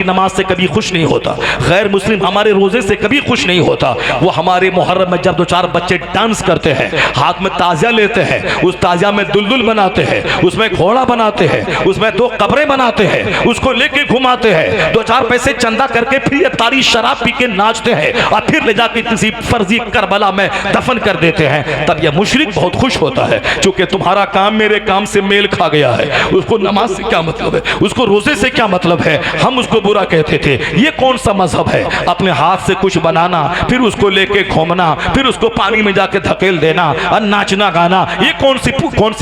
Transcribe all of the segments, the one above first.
नमाज से कभी खुश नहीं होता, गैर मुस्लिम हमारे रोजे से कभी खुश नहीं होता। वो हमारे मुहर्रम में जब दो चार बच्चे डांस करते हैं, हाथ में ताजिया लेते हैं, उस ताजिया में दुलदुल बनाते हैं, उसमें घोड़ा बनाते हैं, उसमें दो कब्रें बनाते हैं, उसको लेके घुमाते हैं, दो चार पैसे चंदा करके फिर ये तारी शराब पी के नाचते हैं और फिर ले जाके किसी फर्जी करबला में दफन कर देते हैं, तब यह मुशरिक बहुत खुश होता है, क्योंकि तुम्हारा काम मेरे काम से मेल खा गया है। उसको नमाज से क्या मतलब है, उसको रोजे से क्या मतलब है, हम उसको बुरा कहते थे। ये कौन सा मजहब है, अपने हाथ से कुछ बनाना, फिर उसको लेके घूमना, फिर उसको पानी में जाके धकेल देना और नाचना गाना, ये कौन सी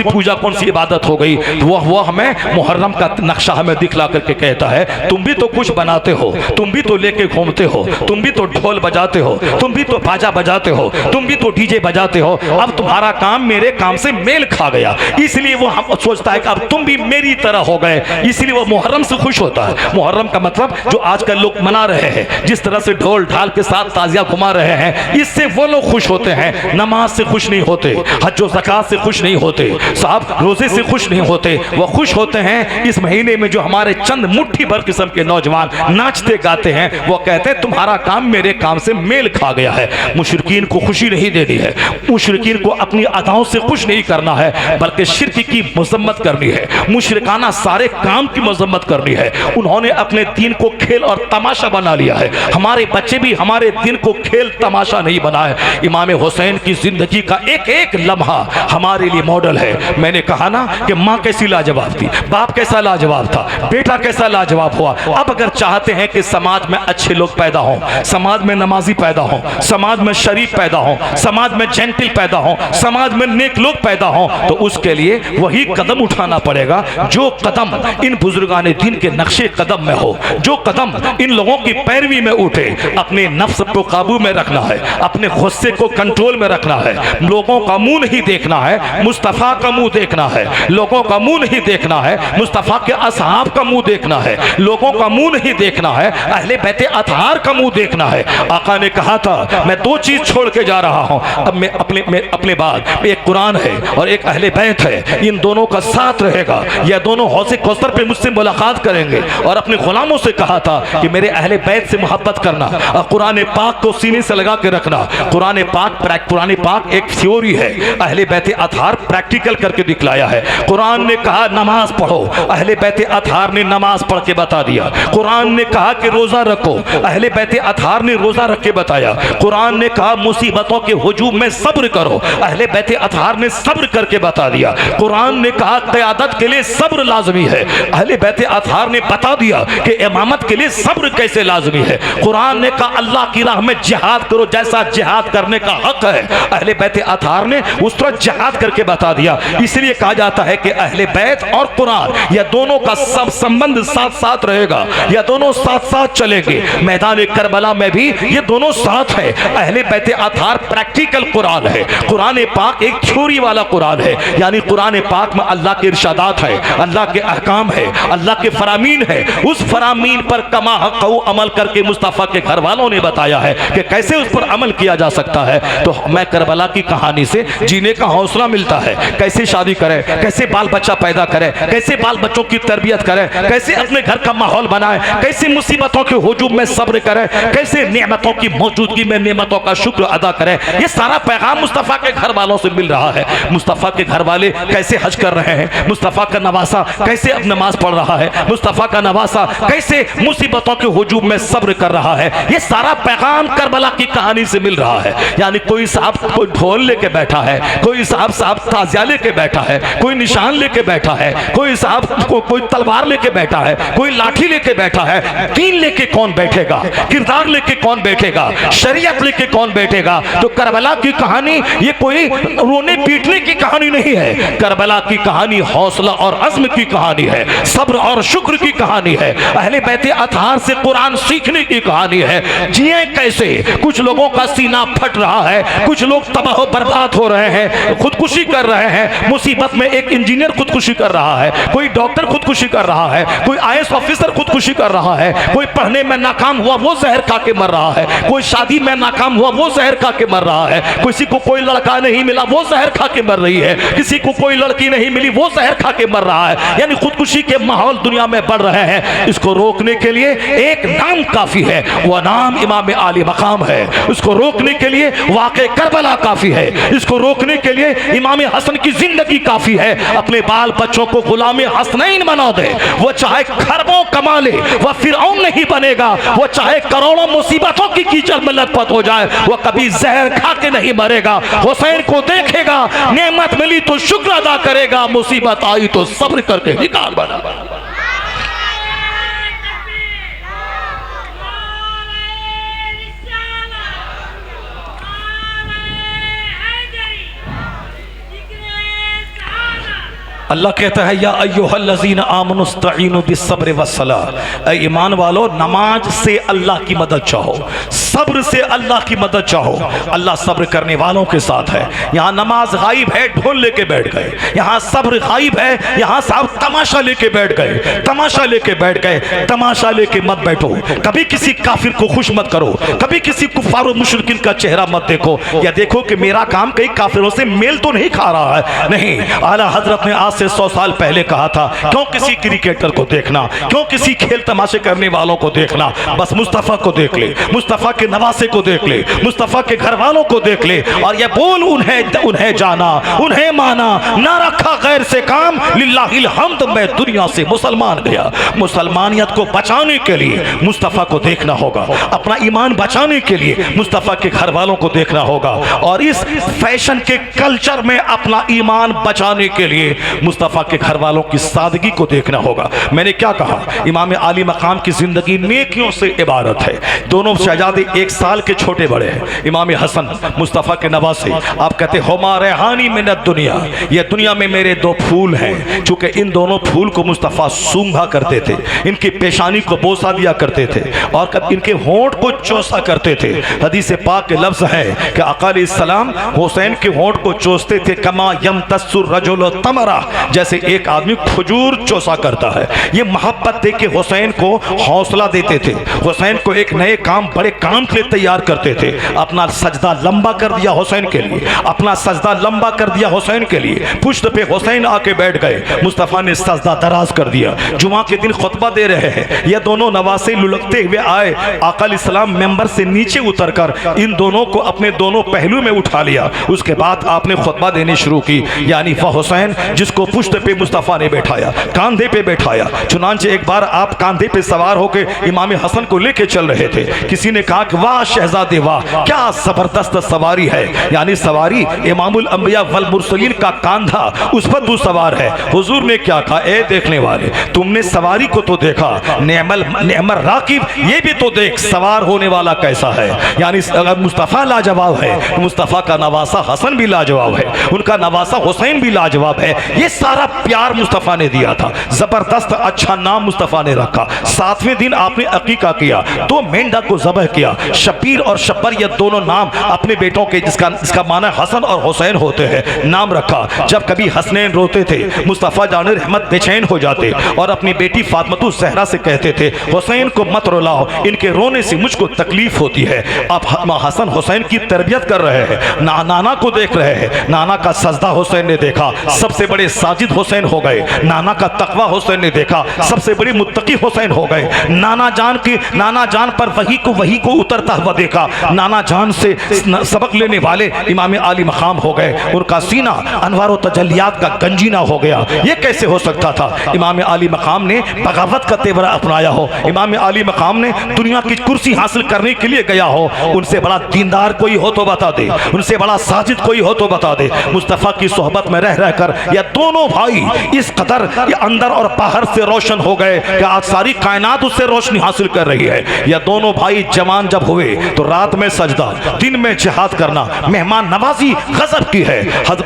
पूजा, कौन सी इबादत हो गई। वो हमें मुहर्रम का नक्शा हमें दिखला करके कहता है, तुम भी तो कुछ बनाते हो, तुम भी तो लेके घूमते हो, तुम भी तो ढोल बजाते हो, तुम भी तो बाजा बजाते हो, तुम भी तो डीजे बजाते हो, अब तुम्हारा काम मेरे काम से मेल खा गया, इसलिए वो हम सोचता है कि अब तुम भी मेरी तरह हो गए, इसलिए वो मुहर्रम से खुश होता है। मुहर्रम का मतलब जो आजकल लोग मना रहे हैं, जिस तरह से ढोल ढाल के साथ ताजिया घुमा रहे हैं, इससे वो लोग खुश होते हैं, नमाज से खुश नहीं होते, हज और ज़कात से खुश नहीं होते, साहब रोजे से खुश नहीं होते। वो खुश होते हैं इस महीने में जो हमारे चंद मुट्ठी भर किस्म के नौजवान नाचते गाते हैं, वो कहते हैं तुम्हारा काम मेरे काम से मेल खा गया है। मुशरिकीन को खुशी नहीं देनी है, मुशरिकीन को अपनी अदाओं से खुश नहीं करना है, बल्कि शिर्क की मजम्मत करनी है, मुशरिकाना सारे काम की मजम्मत करनी है। उन्होंने अपने दीन को खेल और तमाशा बना लिया है, हमारे बच्चे भी हमारे दिन को खेल तमाशा नहीं बना है। इमाम हुसैन की जिंदगी का एक एक लम्हा हमारे लिए मॉडल है। मैंने कहा ना कि माँ कैसी लाजवाब थी, बाप कैसा लाजवाब था, बेटा कैसा लाजवाब हुआ। अब अगर चाहते हैं कि समाज में अच्छे लोग पैदा हों, समाज में नमाजी पैदा हों, समाज में शरीफ पैदा हों, समाज में जेंटिल पैदा हों, समाज में नेक लोग पैदा हों, तो उसके लिए वही कदम उठाना पड़ेगा जो कदम इन बुजुर्गाने दिन के नक्शे कदम में हो, जो कदम इन लोगों की पैरवी में उठे। अपने नफ्स को काबू में रखना है, अपने गुस्से को कंट्रोल में रखना है, लोगों का मुंह नहीं देखना है, मुस्तफा का मुंह देखना है, लोगों का मुंह नहीं देखना है, मुस्तफा के असहाब का मुंह देखना है, लोगों का मुंह नहीं देखना है, अहले बैत अतहार का मुंह देखना है। आका ने कहा था मैं दो चीज छोड़ के जा रहा हूं, अब मैं अपने बाद एक कुरान है और एक अहले बैत है, इन दोनों का साथ रहेगा, यह दोनों हौज़े कौसर पे मुझसे मुलाकात करेंगे। और अपने गुलामों से कहा था कि मेरे अहले बैत से मोहब्बत करना और कुरान पाक को सीने से लगा के रखना। कुरान पाक एक थ्योरी है, अहले बैत अतहार प्रैक्टिकल करके दिखलाया है। कुरान ने कहा नमाज पढ़ो, अहले बैत अतहार ने नमाज पढ़ के बता दिया। कुरान ने कहा कि रोजा रखो, अहले बैत अतहार ने रोजा रख के बताया। कुरान ने कहा मुसीबतों के हुजूम में सब्र करो, अहले बैत अतहार ने सब्र करके बता दिया। कुरान ने कहा क़यादत के लिए सब्र लाजमी है, अहले बैत अतहार ने बता दिया कि इमामत के लिए सब्र कैसे लाजमी है। कुरान ने कहा अल्लाह की राह में जिहाद करो, जैसा जिहाद करने का हक है, अहले बैत अतहार ने उस तरह जिहाद करके बता दिया। इसलिए कहा जाता है कि अहले बैत और कुरान यह दोनों का सब संबंध साथ साथ रहेगा, यह दोनों साथ साथ चलेंगे। मैदान करबला में भी ये दोनों साथ है। अहले बैत अतहार प्रैक्टिकल कुरान है, कुरान पाक एक थ्योरी वाला कुरान है, यानी कुरान पाक में अल्लाह के इरशादात है, अल्लाह के अहकाम है, अल्लाह के फरामीन है। उस फरामीन पर कमा हक़हू अमल करके मुस्तफ़ा के घर वालों ने बताया है कि कैसे उस पर अमल किया जा सकता है। तो मैं करबला की कहानी से जीने का हौसला मिलता है, कैसे शादी करें, कैसे बाल बच्चा पैदा करें, कैसे बाल बच्चों की तरबियत करें, कैसे अपने घर का माहौल बनाएं, कैसे मुसीबतों के हुजूम में सब्र करें, कैसे नेमतों की मौजूदगी में नेमतों का शुक्र अदा करें। ये सारा पैगाम मुस्तफ़ा के घर वालों से मिल रहा है। मुस्तफ़ा के घर वाले कैसे हज कर रहे हैं, मुस्तफ़ा का नवासा कैसे अब नमाज पढ़ रहा है, मुस्तफ़ा का नवासा कैसे मुसीबतों के हुजूम में सब्र कर रहा है, ये सारा पैगाम करबला की कहानी से मिल रहा है। यानी कोई साहब कोई ढोल लेके बैठा है, कोई साहब ताजिया लेके बैठा है, कोई निशान लेके बैठा है, कोई साहब कोई तलवार लेके बैठा है, कोई लाठी लेके बैठा है। दीन लेके कौन बैठेगा, किरदार लेके कौन बैठेगा, शरीयत लेके कौन बैठेगा। तो करबला की कहानी ये कोई रोने पीटने की कहानी नहीं है, करबला की कहानी हौसला और अज़्म की कहानी है, सब्र और शुक्र की कहानी है, अहले बैत अतहार से कुरान सीखने की कहानी है। जिए कैसे, कुछ लोगों का सीना फट रहा है, कुछ लोग तबाह बर्बाद हो रहे हैं, खुदकुशी कर रहे हैं। मुसीबत में एक इंजीनियर खुदकुशी कर रहा है, कोई डॉक्टर खुदकुशी कर रहा है, कोई IAS ऑफिसर खुदकुशी कर रहा है, कोई पढ़ने में नाकाम हुआ वो जहर खा के मर रहा है, कोई शादी में नाकाम हुआ वो जहर खा के मर रहा है, किसी को कोई लड़का नहीं मिला वो जहर खा के मर रही है, किसी को कोई लड़की नहीं मिली वो जहर खा के मर रहा है। यानी खुदकुशी के माहौल दुनिया में बढ़ रहे हैं। इसको रोक रोकने के लिए एक नाम काफी है, वह नाम इमाम आली मकाम है। उसको रोकने के लिए वाक़े करबला काफी है। इसको रोकने के लिए इमाम हसन की जिंदगी काफी है। अपने बाल बच्चों को गुलाम हसनैन बना दे, वो चाहे खरबों कमा ले, वह फिरौन नहीं बनेगा। वो चाहे करोड़ों मुसीबतों की कीचड़ में लथपथ हो जाए, वो कभी जहर खा के नहीं मरेगा। हुसैन को देखेगा, नेमत मिली तो शुक्र अदा करेगा, मुसीबत आई तो सब्र करके निकाल बना। अल्लाह कहता है या अय्युहल्लज़ीना आमनुस्तईनु बिस्सब्रि वस्सलाह, ईमान वालो नमाज से अल्लाह की मदद चाहो, सब्र से अल्लाह की मदद चाहो। अल्लाह सब्र करने वालों के साथ है। यहाँ नमाज गायब है, ढोल लेके बैठ गए। यहाँ सब्र गायब है, यहाँ साहब तमाशा लेके बैठ गए। तमाशा लेके बैठ गए, तमाशा लेके मत बैठो। कभी किसी काफिर को खुश मत करो, कभी किसी कुफार और मुशरिकीन का चेहरा मत देखो, या देखो कि मेरा काम कई काफिरों से मेल तो नहीं खा रहा है। नहीं, आला हजरत ने आज से 100 साल पहले कहा था, क्यों किसी क्रिकेटर को देखना, क्यों किसी खेल तमाशे करने वालों को देखना, बस मुस्तफा को देख ले, मुस्तफा के नवासे को देख ले, मुस्तफा के घर वालों को देख ले, और ये बोल उन्हें जाना, उन्हें माना, ना रखा गैर से काम, लिल्लाहिल हम्द, मैं दुनिया से मुसलमान गया। मुसलमानियत को बचाने के लिए मुस्तफा को देखना होगा, अपना ईमान बचाने के लिए मुस्तफा के घर वालों को देखना होगा, और इस फैशन के कल्चर में अपना ईमान बचाने के लिए मुस्तफा के घर वालों की सादगी को देखना होगा। मैंने क्या कहा, इमाम आली मकाम की जिंदगी नेकियों से इबारत है। दोनों शहजादे 1 साल के छोटे बड़े हैं। इमाम हसन मुस्तफा के नवासे, आप कहते हुमा रेहानी मिनत दुनिया, ये दुनिया में मेरे 2 फूल हैं। चूंकि इन दोनों फूल को मुस्तफा सूंघा करते थे, इनकी पेशानी को बोसा दिया करते थे, और कब इनके होंठ को चोसा करते थे। हदीस पाक के लफ्ज है कि आका अलैहिस्सलाम हुसैन के होंठ को चोसते थे, कमा यमतस्सुर रजुल तमरा, जैसे एक आदमी खजूर चोसा करता है। ये मोहब्बत दे के हुसैन को हौसला देते थे, हुसैन को एक नए काम, बड़े काम के लिए तैयार करते थे। अपना सजदा लंबा कर दिया हुसैन के लिए, अपना सजदा लंबा कर दिया हुसैन के लिए। पुश्त पे हुसैन आके बैठ गए, मुस्तफा ने सजदा दराज कर दिया। जुमा के दिन खुतबा दे रहे हैं, ये दोनों नवासे लुढ़कते हुए आए। आका अलैहिस्सलाम मेंबर से नीचे उतरकर इन दोनों को अपने दोनों पहलू में उठा लिया। उसके बाद आपने खुतबा देनी शुरू की, यानी वह हुसैन जिसको पुश्त पे मुस्तफा ने बैठाया, कांधे पे बैठाया। चुनांचे एक बार आप कांधे पे सवार होकर इमाम हसन को लेके चल रहे थे। किसी ने कहा कि वाह शहजादे वाह, क्या जबरदस्त सवारी है, यानी सवारी इमामुल अंबिया वल मुरसलीन का कांधा, उस पर तू सवार है। हुजूर ने क्या कहा, ए देखने वाले, तुमने सवारी को तो देखा, नेमल राकिब, ये भी तो देख सवार होने वाला कैसा है। यानी अगर मुस्तफा लाजवाब है, मुस्तफा का नवासा हसन भी लाजवाब है, उनका नवासा हुसैन भी लाजवाब है। ये सारा प्यार मुस्तफा ने दिया था, जबरदस्त अच्छा नाम मुस्तफा ने रखा। 7वें दिन आपने अकीका किया, 2 मेंढक को ज़बह किया। शबीर और शब्बर, ये दोनों नाम अपने बेटों के, जिसका माना हसन और हुसैन होते हैं, नाम रखा। जब कभी हसनैन रोते थे, मुस्तफा जान रहमत बेचैन हो जाते और अपनी बेटी फातिमा ज़हरा से कहते थे, हुसैन को मत रुलाओ, इनके रोने से मुझको तकलीफ होती है। अब हसन हुसैन की तरबियत कर रहे हैं, नाना को देख रहे हैं। नाना का सजदा हुसैन ने देखा, सबसे बड़े साजिद हुसैन हो गए। नाना का तकवा हुसैन ने देखा, सबसे बड़ी मुत्तकी हुसैन हो गए। नाना जान पर वही को उतरता हुआ देखा। नाना जान से सबक लेने वाले इमाम आली मकाम हो गए। उनका सीना अनवार और तजल्लियात का गंजीना हो गया। ये कैसे हो सकता था? इमाम आली मकाम ने बगावत का तेवरा अपनाया हो, इमाम आली मकाम ने दुनिया की कुर्सी हासिल करने के लिए गया हो। उनसे बड़ा दीनदार कोई हो तो बता दे, उनसे बड़ा साजिद कोई हो तो बता दे। मुस्तफा की सोहबत में रह रहकर यह दोनों भाई इस कदर अंदर और बाहर से रोशन हो गए कि आज सारी कायनात उससे रोशनी हासिल कर रही है। यह दोनों भाई जवान जब हुए तो रात में सजदा, दिन में जिहाद करना, मेहमान नवाजी गजब की है।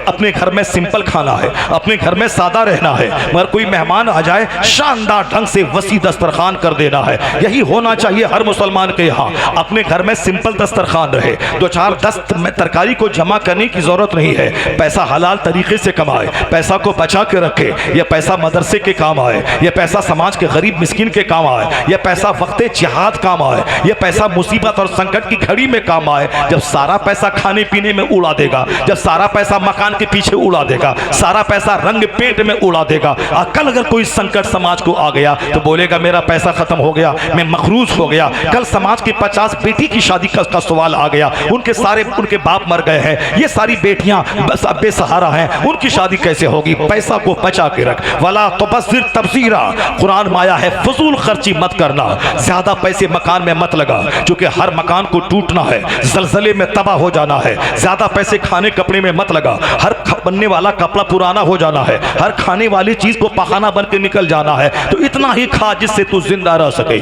अपने घर में सिंपल खाना है, अपने घर में सादा रहना है, मगर कोई मेहमान आ जाए शानदार ढंग से वसी दस्तरखान कर देना है। यही होना चाहिए हर मुसलमान के यहाँ। अपने घर में सिंपल दस्तरखान रहे, 2-4 दस्त में तरकारी को जमा करने की जरूरत नहीं है। पैसा हलाल तरीके से कमाए, पैसा को को बचा के रखे, यह पैसा मदरसे के काम आए, यह पैसा समाज के गरीब मिस्किन के काम आए, यह पैसा वक्ते जिहाद काम आए, यह पैसा मुसीबत और संकट की घड़ी में काम आए। जब सारा पैसा खाने पीने में उड़ा देगा, जब सारा पैसा मकान के पीछे उड़ा देगा, सारा पैसा रंग पेंट में उड़ा देगा, कल अगर कोई संकट समाज को आ गया तो बोलेगा मेरा पैसा खत्म हो गया, मैं मखरूज हो गया। कल समाज की 50 बेटी की शादी का सवाल आ गया, उनके बाप मर गए हैं, ये सारी बेटियां बस बेसहारा हैं, उनकी शादी कैसे होगी? पैसा को बचा के रख। वला तुबस्सिर तबसीरा, कुरान में आया है फजूल खर्ची मत करना, ज्यादा पैसे मकान में मत लगा, क्योंकि हर मकान को टूटना है, जलजले में तबाह हो जाना है। ज्यादा पैसे खाने कपड़े में मत लगा, हर बनने वाला कपड़ा पुराना हो जाना है, हर खाने वाली चीज को पखाना बन के निकल जाना है। तो इतना ही खा जिससे तू जिंदा रह सके,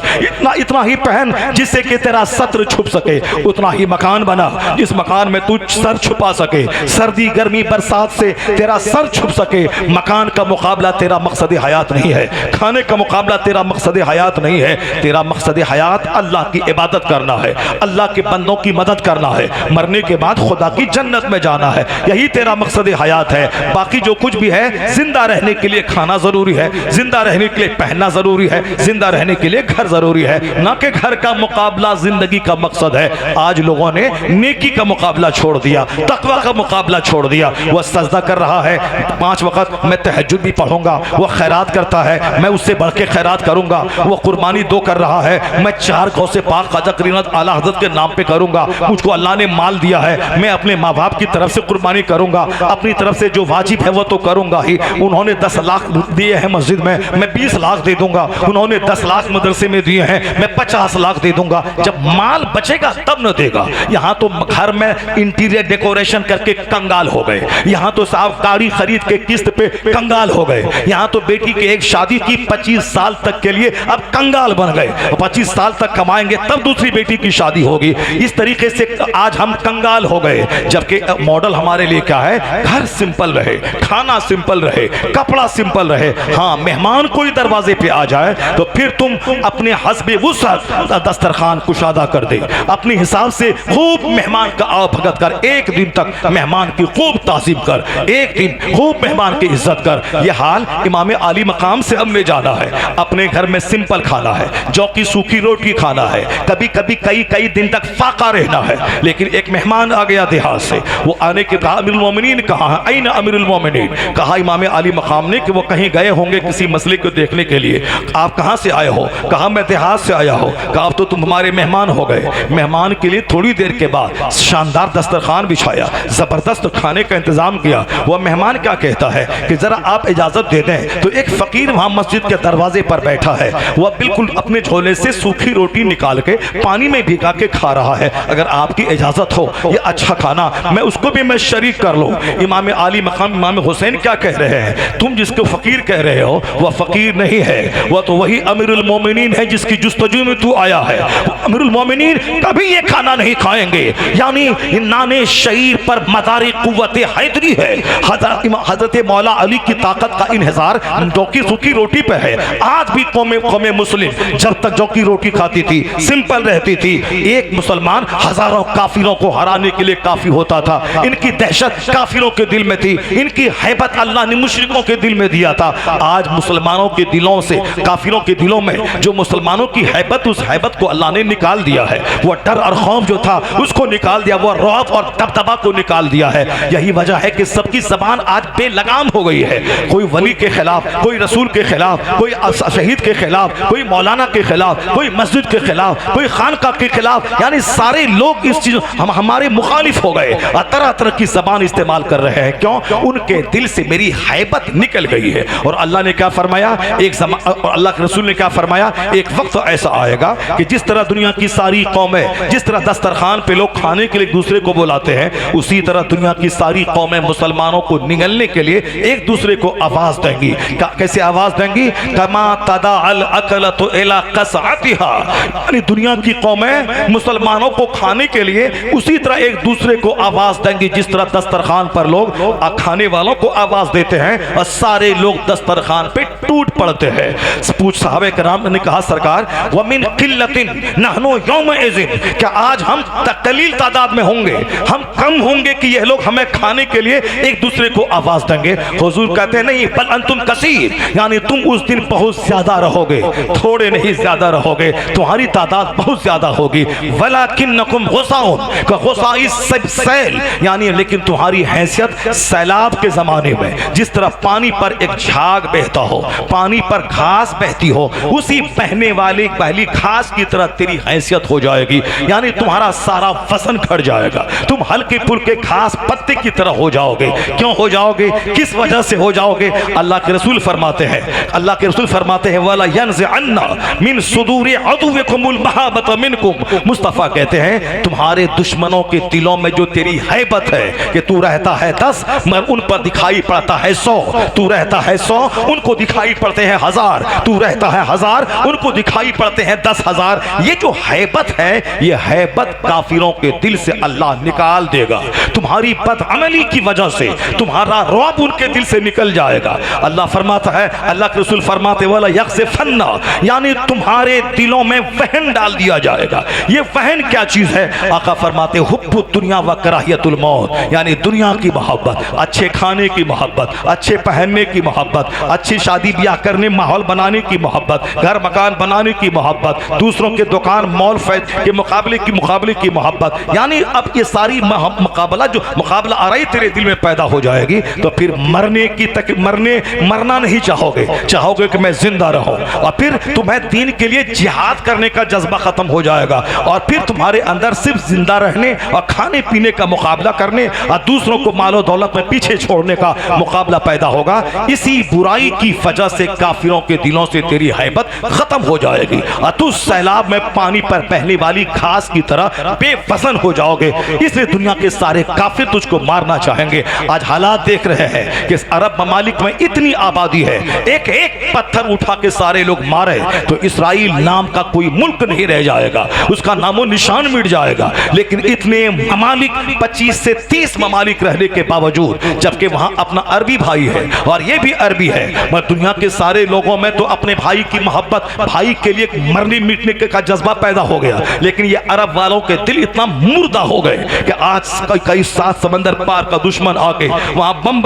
इतना ही पहन जिससे कि तेरा सत्र छुप सके, उतना ही मकान बना जिस मकान में तू सर छुपा सके, सर्दी गर्मी बरसात से तेरा सर छुप सके। मकान का मुकाबला तेरा मकसद हयात नहीं है, खाने का मुकाबला तेरा मकसद हयात नहीं है। तेरा मकसद हयात अल्लाह की इबादत करना है, अल्लाह के बंदों की मदद करना है, मरने के बाद खुदा की जन्नत में जाना है, यही तेरा मकसद हयात है। बाकी जो कुछ भी है, जिंदा रहने के लिए खाना जरूरी है, जिंदा रहने के लिए पहनना जरूरी है, जिंदा रहने के लिए घर जरूरी है, ना कि घर का मुकाबला जिंदगी का मकसद है। आज लोगों ने नेकी का मुकाबला छोड़ दिया, तकवा का मुकाबला छोड़ दिया। वह सजदा कर रहा है 5 वक्त, मैं तहज्जुद भी पढ़ूंगा, वह खैरात करता है, मैं उससे बढ़ के खैरात करूंगा, वह कुर्बानी 2 कर रहा है, मैं 4 गौ से पाक ख्वाजा करीमत आला हज़रत के नाम पे करूंगा, मुझको अल्लाह ने माल दिया है, मैं अपने माँ बाप की तरफ से कुर्बानी करूंगा, अपनी तरफ से जो वाजिब है वो तो करूंगा ही। उन्होंने 10 लाख दिए हैं मस्जिद में, मैं 20 लाख दे दूंगा, उन्होंने 10 लाख मदरसे में दिए हैं, मैं 50 लाख दे दूंगा। जब माल बचेगा तब न देगा। यहाँ तो घर में इंटीरियर डेकोरेशन करके कंगाल हो गए, यहाँ तो साहब गाड़ी खरीद के किस्त पे कंगाल हो गए, यहाँ तो बेटी के एक शादी की 25 साल तक के लिए अब कंगाल बन गए, 25 साल तक कमाएंगे तब दूसरी बेटी की शादी होगी। इस तरीके से आज हम कंगाल हो गए, जबकि मॉडल हमारे लिए क्या है? घर सिंपल रहे, खाना सिंपल रहे, कपड़ा सिंपल रहे। हाँ, मेहमान कोई दरवाजे पे आ जाए तो फिर तुम अपने हस्बे वुसअत दस्तरखान कुशादा कर दे, अपने हिसाब से खूब मेहमान का आओ भगत कर, एक दिन तक मेहमान की खूब ताज़ीम कर, एक दिन खूब मेहमान की इज्जत कर। यह हाल इमाम आली मकाम से हमने जाना है। अपने घर में सिंपल खाना है, जौ की सूखी रोटी खाना है, कभी कभी कई दिन तक फाका रहना है। लेकिन एक मेहमान आ गया देहात से, वो आने के कहा अमीरुल मोमिनीन कहाँ है? ऐन अमीरुल मोमिनीन? कहा इमाम आली मकाम ने कि वो कहीं गए होंगे किसी मसले को देखने के लिए। आप कहाँ से आए हो? कहा मैं देहात से आया हो। कहा अब तो तुम हमारे मेहमान हो गए। मेहमान के लिए थोड़ी देर के बाद शानदार दस्तरखान बिछाया, जबरदस्त खाने का इंतजाम किया। वह मेहमान क्या कहता है कि जरा आप इजाजत दे दें। तो एक फकीर वहां मस्जिद के दरवाजे पर बैठा है, वह बिल्कुल अपने झोले से सूखी रोटी निकाल के पानी में भिगा के खा रहा है। अगर आपकी इजाजत हो, ये अच्छा खाना मैं उसको भी मैं शरीक कर लूं। इमाम आली मकाम इमाम हुसैन क्या कह रहे हैं? तुम जिसको फकीर कह रहे हो वह फकीर नहीं है, वह तो वही अमीरुल मोमिनीन है जिसकी जुस्तजू में तू आया है। अमीरुल मोमिनीन कभी ये खाना नहीं खाएंगे, यानी नाने शहीर पर मदारी कुव्वते हैदरी है। हजरत मौला अली की ताकत का इन्हिसार जौ की सूखी रोटी पे है। आज भी कौमे मुस्लिम जब तक जौ की रोटी खाती थी, सिंपल रहती थी, एक मुसलमान हजारों काफिरों को हराने के लिए काफी होता था। इनकी दहशत काफिरों के दिल में थी, इनकी हैबत अल्लाह ने मुशरिकों के दिल में दिया था। आज मुसलमानों के दिलों से काफिरों के दिलों में जो मुसलमानों की हैबत, उस हैबत को अल्लाह ने निकाल दिया है। वह डर और खौफ जो था उसको निकाल दिया, वह रौब और दबदबा को निकाल दिया है। यही वजह है कि सबकी जबान आज बेलगाम हो गई है। कोई वली के खिलाफ, कोई रसूल के खिलाफ, कोई शहीद के खिलाफ, कोई मौलाना के खिलाफ, कोई मस्जिद के खिलाफ, कोई खानका के खिलाफ, यानी सारे लोग इस चीज हमारे मुखालिफ हो गए और तरह तरह की जबान इस्तेमाल कर रहे हैं। क्यों? उनके दिल से मेरी हैबत निकल गई है। और अल्लाह ने क्या फरमाया, अल्लाह के रसूल ने क्या फरमाया, एक वक्त ऐसा आएगा कि जिस तरह दुनिया की सारी कौमें, जिस तरह दस्तरखान पे लोग खाने के लिए एक दूसरे को बुलाते हैं, उसी तरह दुनिया की सारी कौमें मुसलमानों को निगलने के लिए एक दूसरे को आवाज देंगी। कैसे आवाज देंगी? कमा तदा अल अकलतु इला कसअतिहा, यानी दुनिया की कौमें मुसलमानों को खाने के लिए उसी तरह एक दूसरे को आवाज देंगी जिस तरह दस्तरखान पर लोग खाने वालों को आवाज देते हैं और सारे लोग दस्तरखान पे टूट पड़ते हैं। पूछ साहबे कराम ने कहा सरकार वमिन किल्लतिन नहनु यौमइज़िन, क्या आज हम कलील तादाद में होंगे, हम कम होंगे कि यह लोग हमें खाने के लिए एक दूसरे को आवाज देंगे? हुजूर कहते हैं नहीं, बल अंतुम कसीर, यानी तुम उस दिन बहुत ज्यादा रहोगे, थोड़े नहीं ज्यादा रहोगे, तुम्हारी तादाद बहुत ज्यादा होगी। वलाकिन्नकुम गुसाउन का गुसाई सैल, यानी लेकिन तुम्हारी हैसियत सैलाब के जमाने में जिस तरह पानी पर एक झाग बहता हो, पानी पर घास बहती हो, उसी बहने वाली पहली घास की तरह तेरी हैसियत हो जाएगी, यानी तुम्हारा सारा वजन घट जाएगा, तुम हल्के फुल्के घास पत्ते की तरह हो जाओगे। क्यों हो जाओगे, किस वजह से हो जाओगे? अल्लाह के रसूल फरमाते हैं, अल्लाह के रसूल फरमाते हैं वला यनज़अन्ना मिन सुदूरि अदुविकुमुल महाबत मिनकुम। मुस्तफ़ा कहते हैं तुम्हारे दुश्मनों के दिलों में जो तेरी हैबत है कि तू रहता है 10 मगर उन पर दिखाई पड़ता है 100, तू रहता है 100 उनको दिखाई पड़ते हैं 1000, तू रहता है 1000 उनको दिखाई पड़ते हैं 10,000। ये जो हैबत है, ये हैबत काफिरों के दिल से अल्लाह निकाल देगा। तुम्हारी बदअमली की वजह से तुम्हारा रौब उनके दिल से निकल जाएगा। अल्लाह फरमाता है, अल्लाह के रसूल फरमाते वाला यक़्ज़िफ़न्ना, यानी तुम्हारे दिलों में वहन डाल दिया जाएगा। ये वहन क्या चीज है? आका फरमाते हुब्बुद दुनिया व कराहियतुल मौत, यानी दुनिया की मोहब्बत, अच्छे खाने की मोहब्बत, अच्छे पहनने की मोहब्बत, अच्छी शादी ब्याह करने माहौल बनाने की मोहब्बत, घर मकान बनाने की मोहब्बत, दूसरों के दुकान मॉल के मुकाबले की मोहब्बत, यानी अब ये सारी मुकाबला जो मुकाबला आ रही तेरे दिल में पैदा हो जाएगी, तो फिर मरना नहीं चाहोगे, चाहोगे कि मैं जिंदा रहूं, और फिर तुम्हें दीन के लिए जिहाद करने का जज्बा खत्म हो जाएगा, और फिर तुम्हारे अंदर सिर्फ जिंदा रहने और खाने पीने का मुकाबला करने और दूसरों को मालो दौलत में पीछे छोड़ने का मुकाबला पैदा होगा। इसी बुराई की वजह से काफिरों के दिलों से तेरी हैबत खत्म हो जाएगी और तू सैलाब में पानी पर बहने वाली घास की तरह बेवजन हो जाओगे। इसलिए दुनिया के सारे काफिर तुझको मारना चाहेंगे। आज हालात देख रहे हैं कि अरब ममालिक में इतनी आबादी है, एक एक पत्थर उठा के सारे लोग मारे तो इसराइल नाम का कोई मुल्क नहीं रह जाएगा, उसका नामो निशान मिट जाएगा। लेकिन इतने ममालिक 25 से 30 ममालिक रहने के बावजूद, जबकि वहां अपना अरबी भाई है और ये भी अरबी है, मगर दुनिया के सारे लोगों में तो अपने भाई की मोहब्बत, भाई के लिए मरने मिटने का जज्बा पैदा हो गया। लेकिन ये अरब वालों के दिल इतना मुर्दा हो गए कि आज कई 7 समंदर पार का दुश्मन आके वहां बम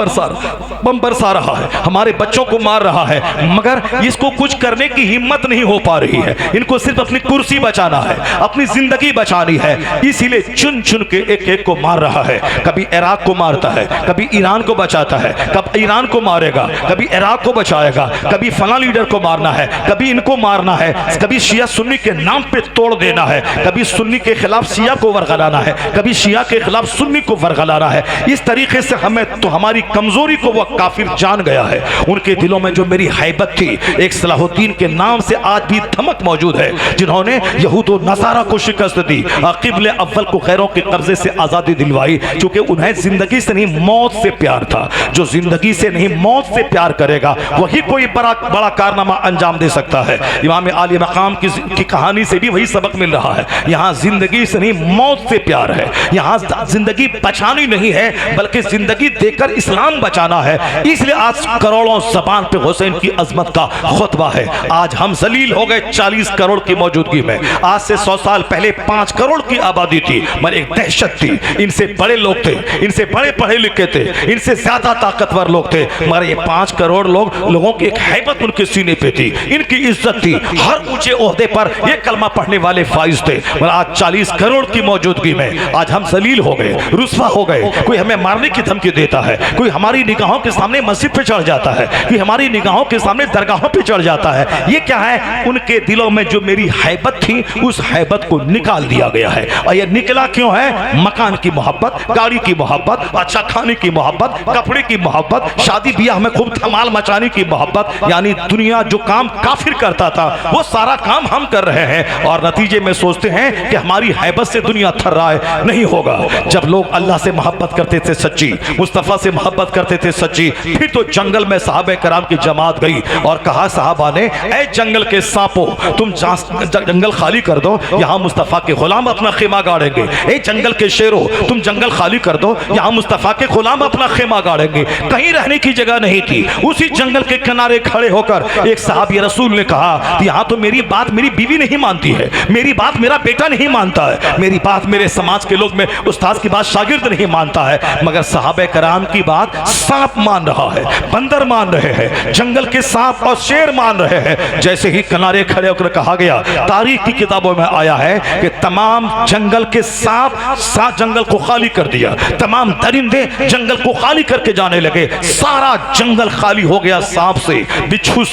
बरसा रहा है, हमारे बच्चों को मार रहा है, मगर इसको कुछ करने की हिम्मत नहीं हो पा रही है। इनको सिर्फ अपनी कुर्सी बचाना है, अपनी जिंदगी बचानी है, इसीलिए चुन चुन के एक एक को मार रहा है। कभी इराक को मारता है, कभी ईरान को बचाता है, कब ईरान को मारेगा, कभी इराक को बचाएगा, कभी फला लीडर को मारना है, कभी इनको मारना है, कभी शिया सुन्नी के नाम पे तोड़ देना है, कभी सुन्नी के खिलाफ शिया को वरगलाना है, कभी शिया के खिलाफ सुन्नी को वरगलाना है। इस तरीके से हमें तो हमारी कमजोरी को वह काफिर जान गया है। उनके दिलों में जो मेरी हैबत थी, एक सलाहुद्दीन के नाम से आज भी धमक मौजूद है, जिन्होंने यहूद और नसारा को शिकस्त दी, क़िबले अव्वल को गैरों के कब्जे से आज़ादी दिलवाई, क्योंकि उन्हें जिंदगी से नहीं मौत से प्यार था। जो जिंदगी से नहीं मौत से प्यार करेगा वही कोई बड़ा कारनामा अंजाम दे सकता है। इमाम आली मकाम की कहानी से भी वही सबक मिल रहा है। यहाँ जिंदगी से नहीं मौत से प्यार है, यहाँ जिंदगी बचानी नहीं है बल्कि जिंदगी देकर इस्लाम बचाना है। इसलिए आज करोड़ों ज़बान पे हुसैन की अजमत का खुतबा है। आज हम जलील हो गए 40 करोड़ की मौजूदगी में। आज से 100 साल पहले 5 करोड़ की आबादी थी, मगर एक दहशत थी। इनसे बड़े लोग थे, इनसे बड़े पढ़े लिखे थे, इनसे ज्यादा ताकतवर लोग थे, मगर ये 5 करोड़ लोगों की एक हैबत उनके सीने पे थी, इनकी इज्जत थी। हर ऊंचे ओहदे पर ये कलमा पढ़ने वाले फाइज थे। मगर आज 40 करोड़ की मौजूदगी में आज हम जलील हो गए, रुस्वा हो गए। कोई हमें मारने की धमकी देता है, कोई हमारी निगाहों के सामने मस्जिद पे चढ़ जाता है, कोई हमारी निगाहों के सामने दरगाहों पे चढ़ जाता है। ये क्या है? उनके दिलों में जो मेरी हैबत थी, उस हैबत को निकाल दिया गया है। और ये निकला क्यों है? मकान की मोहब्बत, गाड़ी की मोहब्बत, अच्छा खाने की मोहब्बत, कपड़े की मोहब्बत, शादी ब्याह में खूब धमाल मचाने की मोहब्बत। यानी दुनिया जो काम काफिर करता था वो सारा काम हम कर रहे हैं, और नतीजे में सोचते हैं कि हमारी हैबत से दुनिया थर रहा है। नहीं होगा। जब लोग अल्लाह से मोहब्बत करते थे सच्ची, मुस्तफ़ा से मोहब्बत करते थे सच्ची, फिर तो जंगल में सहाबे कराम की जमात गई और कहा साहबा ने, ऐ जंगल के सांपों, तुम जंगल खाली कर दो, यहाँ मुस्तफ़ा के गुलाम अपना खेमा गाड़ेंगे। ए जंगल के शेरों, तुम जंगल खाली कर दो, यहाँ मुस्तफ़ा के गुलाम अपना खेमा गाड़ेंगे। कहीं रहने की जगह नहीं थी। उसी जंगल के किनारे खड़े होकर एक साहबी रसूल ने कहा, यहाँ तो मेरी बात मेरी बीवी नहीं मानती है, मेरी बात मेरा बेटा नहीं मानता है, मेरी बात मेरे समाज के लोग में उस्ताद की बात शागिर्द नहीं मानता है, मगर सहाबे कराम की बात सांप मान रहा है, बंदर मान रहे हैं, जंगल के सांप और शेर मान रहे हैं। जैसे ही किनारे खड़े होकर कहा गया, तारीख की किताबों में आया है कि तमाम जंगल के सांप जंगल को खाली कर दिया, तमाम दरिंदे जंगल को खाली करके जाने लगे, सारा जंगल खाली हो गया। सांप से, बिच्छू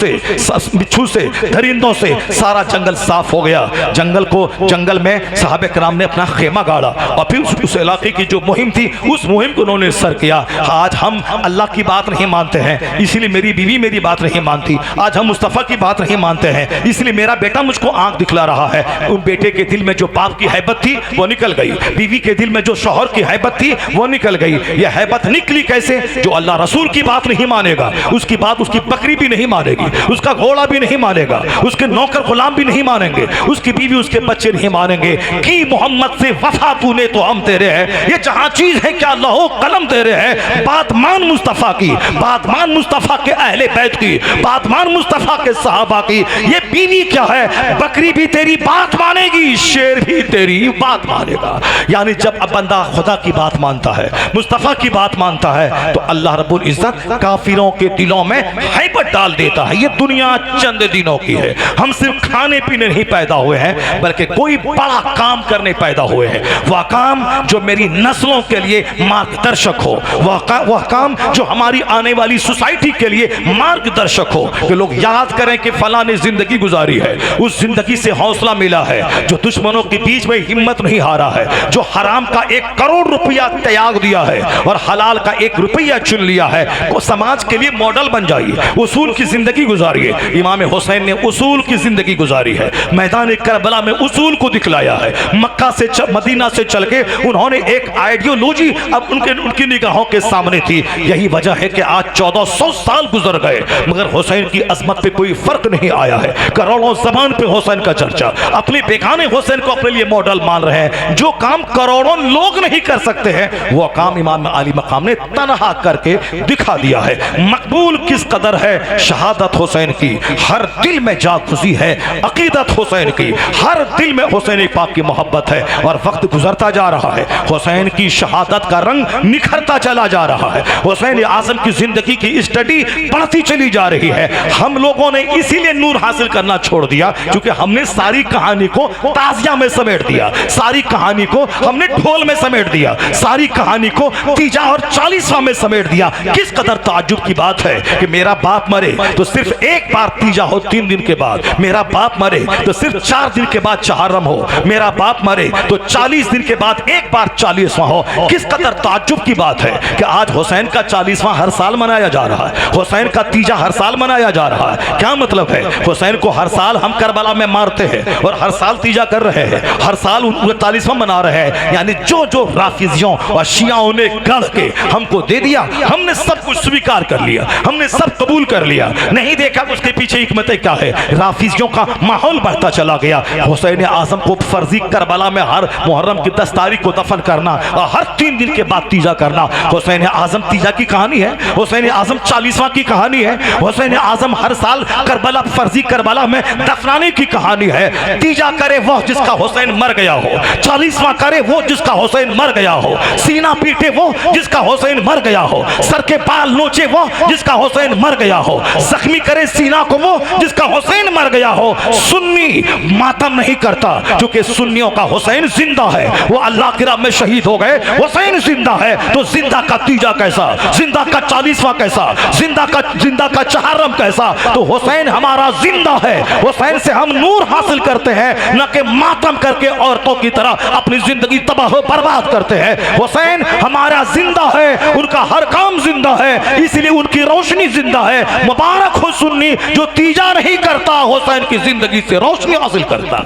से, दरिंदों से सारा जंगल साफ हो गया। जंगल में साहबे कराम ने अपना खेमा गाड़ा और फिर उस इलाके की जो मुहिम थी, उस मुहिम को उन्होंने सर किया। आज हम अल्लाह की बात नहीं मानते हैं, इसलिए मेरी बीवी मेरी बात नहीं मानती। आज हम मुस्तफ़ा की बात नहीं मानते हैं, इसलिए मेरा बेटा मुझको आंख दिखला रहा है। उन बेटे के दिल में जो बाप की हैबत थी वो निकल गई, बीवी के दिल में जो शौहर की हैबत थी वो निकल गई। यह हैबत निकली कैसे? जो अल्लाह रसूल की बात नहीं मानेगा, उसकी बात उसकी बकरी भी नहीं मानेगी, उसका घोड़ा भी नहीं मानेगा, उसके नौकर गुलाम भी नहीं मानेंगे, उसकी बीवी उसके बच्चे नहीं मानेंगे कि मोहम्मद से वफा तूने तो हम तेरे हैं। ये जहां चीज है क्या अल्लाह कलम तेरे है। बात मान मुस्तफ़ा की, बात मान मुस्तफ़ा के अहले बैत की, बात मान मुस्तफ़ा के सहाबा की। ये बीवी क्या है? बकरी भी तेरी बात मानेगी, शेर भी तेरी बात मानेगा। यानी जब अब बंदा खुदा की बात मानता है, मुस्तफ़ा की बात मानता है, तो अल्लाह रब्बुल इज्जत काफिरों के दिलों में हैबत डाल देता है। ये दुनिया चंद दिनों की है, हम सिर्फ खाने पीने नहीं पैदा हुए हैं, बल्कि कोई बड़ा काम करने पैदा हुए हैं। वह काम जो मेरी नस्लों के लिए मार्गदर्शक हो, वह काम जो हमारी आने वाली सोसाइटी के लिए मार्गदर्शक हो, कि लोग याद करें कि फलां ने जिंदगी गुजारी है, उस जिंदगी से हौसला मिला है, जो दुश्मनों के बीच में हिम्मत नहीं हारा है, जो हराम का 1 करोड़ रुपया त्याग दिया है और हलाल का 1 रुपया चुन लिया है। वो समाज के लिए मॉडल बन जाइए, उसूल की जिंदगी गुजारिए। इमाम हुसैन ने उसूल की जिंदगी गुजारी है, मैदान करबला में उसूल को दिखलाया है। मक्का से मदीना से चल के उन्होंने एक आइडियोलॉजी अब उनकी निगाहों के सामने थी। यही वजह है कि आज 1400 साल गुजर गए, मगर हुसैन की अजमत पे कोई फर्क नहीं आया है। करोड़ों ज़बान पे हुसैन का चर्चा, अपने बेगाने हुसैन को अपने लिए मॉडल मान रहे हैं। जो काम करोड़ों लोग नहीं कर सकते हैं, वो काम इमाम अली मकाम ने तनहा करके दिखा दिया है। मकबूल किस कदर है शहादत हुसैन की, हर दिल में जाग खुशी है अकीदत हुसैन की, हर दिल में हुसैन पाक की मोहब्बत है। और वक्त गुजरता जा रहा है, हुसैन की शहादत का रंग निखरता चला जा रहा है, हुसैन आज़म की जिंदगी की स्टडी बढ़ती चली जा रही है। हम लोगों ने इसीलिए नूर हासिल करना छोड़ दिया क्योंकि हमने सारी कहानी को ताज़िया में समेट दिया, सारी कहानी को हमने ढोल में समेट दिया, सारी कहानी को तीजा और 40वां में समेट दिया। किस कदर ताज्जुब की बात है कि मेरा बाप मरे तो सिर्फ एक बार तीजा हो 3 दिन के बाद, मेरा बाप मरे तो सिर्फ 4 दिन के बाद चहारम हो, मेरा बाप मरे तो 40 दिन के बाद एक बार 40वां हो। किस कदर ताज्जुब की बात है कि आज हुसैन का 40वां हर साल मनाया जा रहा है, हुसैन का तीजा हर साल मनाया जा रहा है। क्या मतलब है? हुसैन को हर साल हम करबला में मारते हैं और हर साल तीजा कर रहे हैं, हर साल 39वां मना रहे हैं। यानी जो जो राफिजियों और शियाओं ने गढ़ के हमको दे दिया, हमने सब कुछ स्वीकार कर लिया, हमने सब कबूल कर लिया, नहीं देखा उसके पीछे हिकमतें क्या है। राफिजियों का माहौल बढ़ता चला गया। हुसैन आज़म को फर्जी करबला में हर मुहर्रम की 10 तारीख को दफन करना और हर 3 दिन के बाद तीजा करना हुसैन आज़म तीजा की कहानी है, हुसैन आज़म 40वां की कहानी है, हुसैन आज़म हर साल करबला फर्जी करबला में दफनाने की कहानी है। तीजा करे वो जिसका हुसैन मर गया हो, 40वां करे वो जिसका हुसैन मर गया हो, सीना पीटे वो जिसका हुसैन मर गया हो, सर के बाल नोचे वो जिसका हुसैन मर गया हो, जख्मी करे सीना को वो जिसका हुसैन मर गया हो। सुन्नी मातम नहीं करता क्योंकि सुन्नियों का हुसैन जिंदा है, वो अल्लाह की राह में शहीद हो गए, हुसैन जिंदा है। तो जिंदा का तीजा कैसा, जिंदा का 40वां कैसा, जिंदा का चहारम कैसा? तो हुसैन हमारा जिंदा है, हुसैन से हम नूर हासिल करते हैं, न कि मातम करके औरतों की तरह अपनी जिंदगी तबाह बर्बाद करते हैं। हुसैन हमारा जिंदा है, उनका हर काम जिंदा है, इसलिए उनकी रोशनी जिंदा है। मुबारक हो सुन्नी जो तीजा नहीं करता, हुसैन की जिंदगी से रोशनी हासिल करता।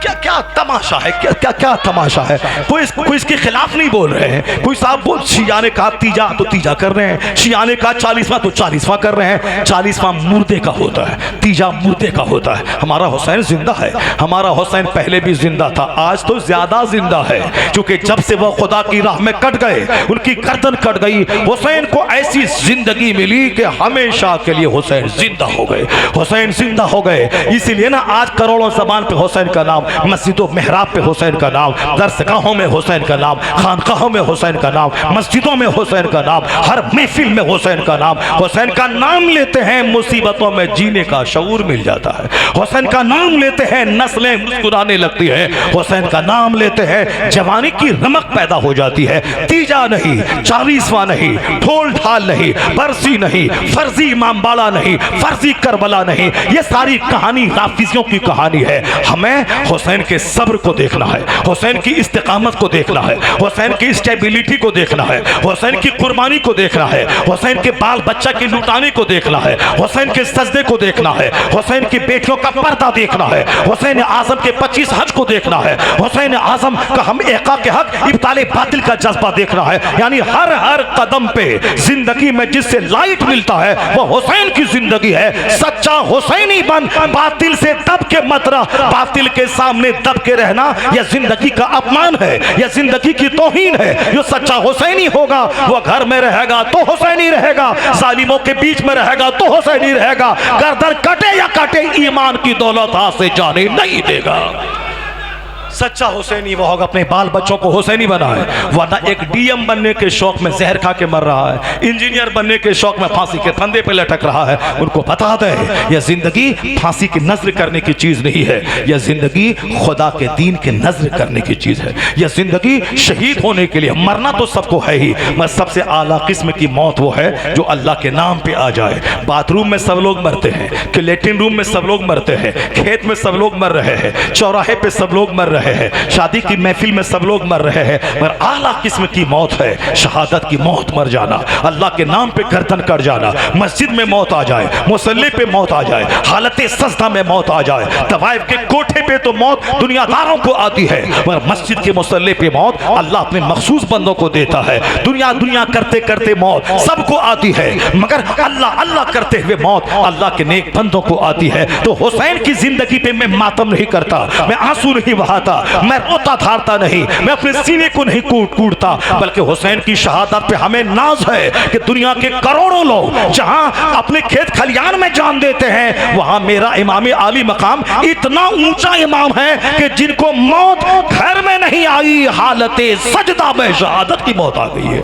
क्या क्या तमाशा है, क्या क्या क्या तमाशा है। कोई इसके खिलाफ नहीं बोल रहे हैं। कोई साहब बोल शिया ने कहा तीजा तो तीजा कर रहे हैं, शिया ने कहा 40वां तो 40वां कर रहे हैं। 40वां मुर्दे का होता है, तीजा मुर्दे का होता है। हमारा हुसैन जिंदा है, हमारा हुसैन पहले भी जिंदा था, आज तो ज्यादा जिंदा है क्योंकि जब से वह खुदा की राह में कट गए, उनकी गर्दन कट गई, हुसैन को ऐसी जिंदगी मिली कि हमेशा के लिए हुसैन जिंदा हो गए, हुसैन जिंदा हो गए। इसीलिए ना आज करोड़ों ज़बान पे हुसैन का नाम, मस्जिदों मेहराब पे हुसैन का नाम, दरसगाहों में हुसैन का नाम, खानकाहों में हुसैन का नाम, मस्जिदों में हुसैन का नाम, हर महफिल में हुसैन का नाम। हुसैन का नाम लेते हैं मुसीबतों में जीने का शऊर मिल जाता है। हुसैन का नाम लेते हैं नस्लें मुस्कुराने लगती है। हुसैन का नाम लेते हैं जवानी की रमक पैदा हो जाती है। तीजा नहीं, 40वां नहीं, ढोल ढाल नहीं, बरसी नहीं, फर्जी इमामबाड़ा नहीं, फर्जी करबला नहीं, ये सारी कहानी राफिजियों की कहानी है। हमें हुसैन के सब्र को देखना है, हुसैन की इस्तिकामत को देखना है, हुसैन की स्टेबिलिटी को देखना है, हुसैन की कुर्बानी को देखना है, हुसैन के बाल बच्चा के लुटाने को देखना है, हुसैन के सजदे को देखना है, हुसैन की बेटियों का पर्दा देखना है, हुसैन आजम के 25 हज को देखना है, हुसैन आजम का हम एका के हक इब्ताले बातिल का जज्बा देखना है। यानी हर हर कदम पे जिंदगी में जिससे लाइट मिलता है वो हुसैन की जिंदगी है। सच्चा हुसैनी बन, बातिल से दब के मत रह, बातिल के सामने दब के रहना यह जिंदगी का अपमान है, यह जिंदगी की तौहीन है। जो सच्चा हुसैनी होगा वो घर में रहेगा तो हुसैनी रहेगा, जालिमों के बीच में रहेगा तो हुसैनी रहेगा, गर्दन कटे या कटे ईमान की दौलत हाथ से जाने नहीं देगा। सच्चा हुसैनी वो होगा अपने बाल बच्चों को हुसैनी बनाए, वरना एक डीएम बनने के शौक में जहर खा के मर रहा है, इंजीनियर बनने के शौक में फांसी के फंदे पे लटक रहा है। उनको बता दे यह जिंदगी फांसी की नजर करने की चीज नहीं है, यह जिंदगी खुदा के दीन के नजर करने की चीज है। यह जिंदगी शहीद होने के लिए, मरना तो सबको है ही, मगर सबसे आला किस्म की मौत वो है जो अल्लाह के नाम पे आ जाए। बाथरूम में सब लोग मरते हैं, कि लेट्रिन रूम में सब लोग मरते हैं, खेत में सब लोग मर रहे हैं, चौराहे पे सब लोग मर रहे हैं, शादी की महफिल में सब लोग मर रहे हैं, मगर आला किस्म की मौत है शहादत की मौत, मर जाना, अल्लाह के नाम पे गर्दन कट जाना, मस्जिद में मौत आ जाए, मुसल्ले पे मौत आ जाए, हालत सजदा में मौत आ जाए। तवाइफ के कोठे पे तो मौत दुनियादारों को आती है, मगर मस्जिद के मुसल्ले पे मौत अल्लाह अपने मखसूस बंदों को देता है। दुनिया दुनिया करते करते मौत सबको आती है, मगर अल्लाह अल्लाह करते हुए मौत अल्लाह के नेक बंदों को आती है। तो हुसैन की जिंदगी पे मैं मातम नहीं करता, मैं आंसू नहीं बहाता, मैं रोता धारता नहीं, मैं अपने सीने को नहीं कूटता, बल्कि हुसैन की शहादत पे हमें नाज है कि दुनिया के करोड़ों लोग जहां अपने खेत खलियान में जान देते हैं, वहां मेरा इमाम आली मकाम इतना ऊंचा इमाम है कि जिनको मौत घर में नहीं आई, हालत सजदा में शहादत की मौत आ गई है।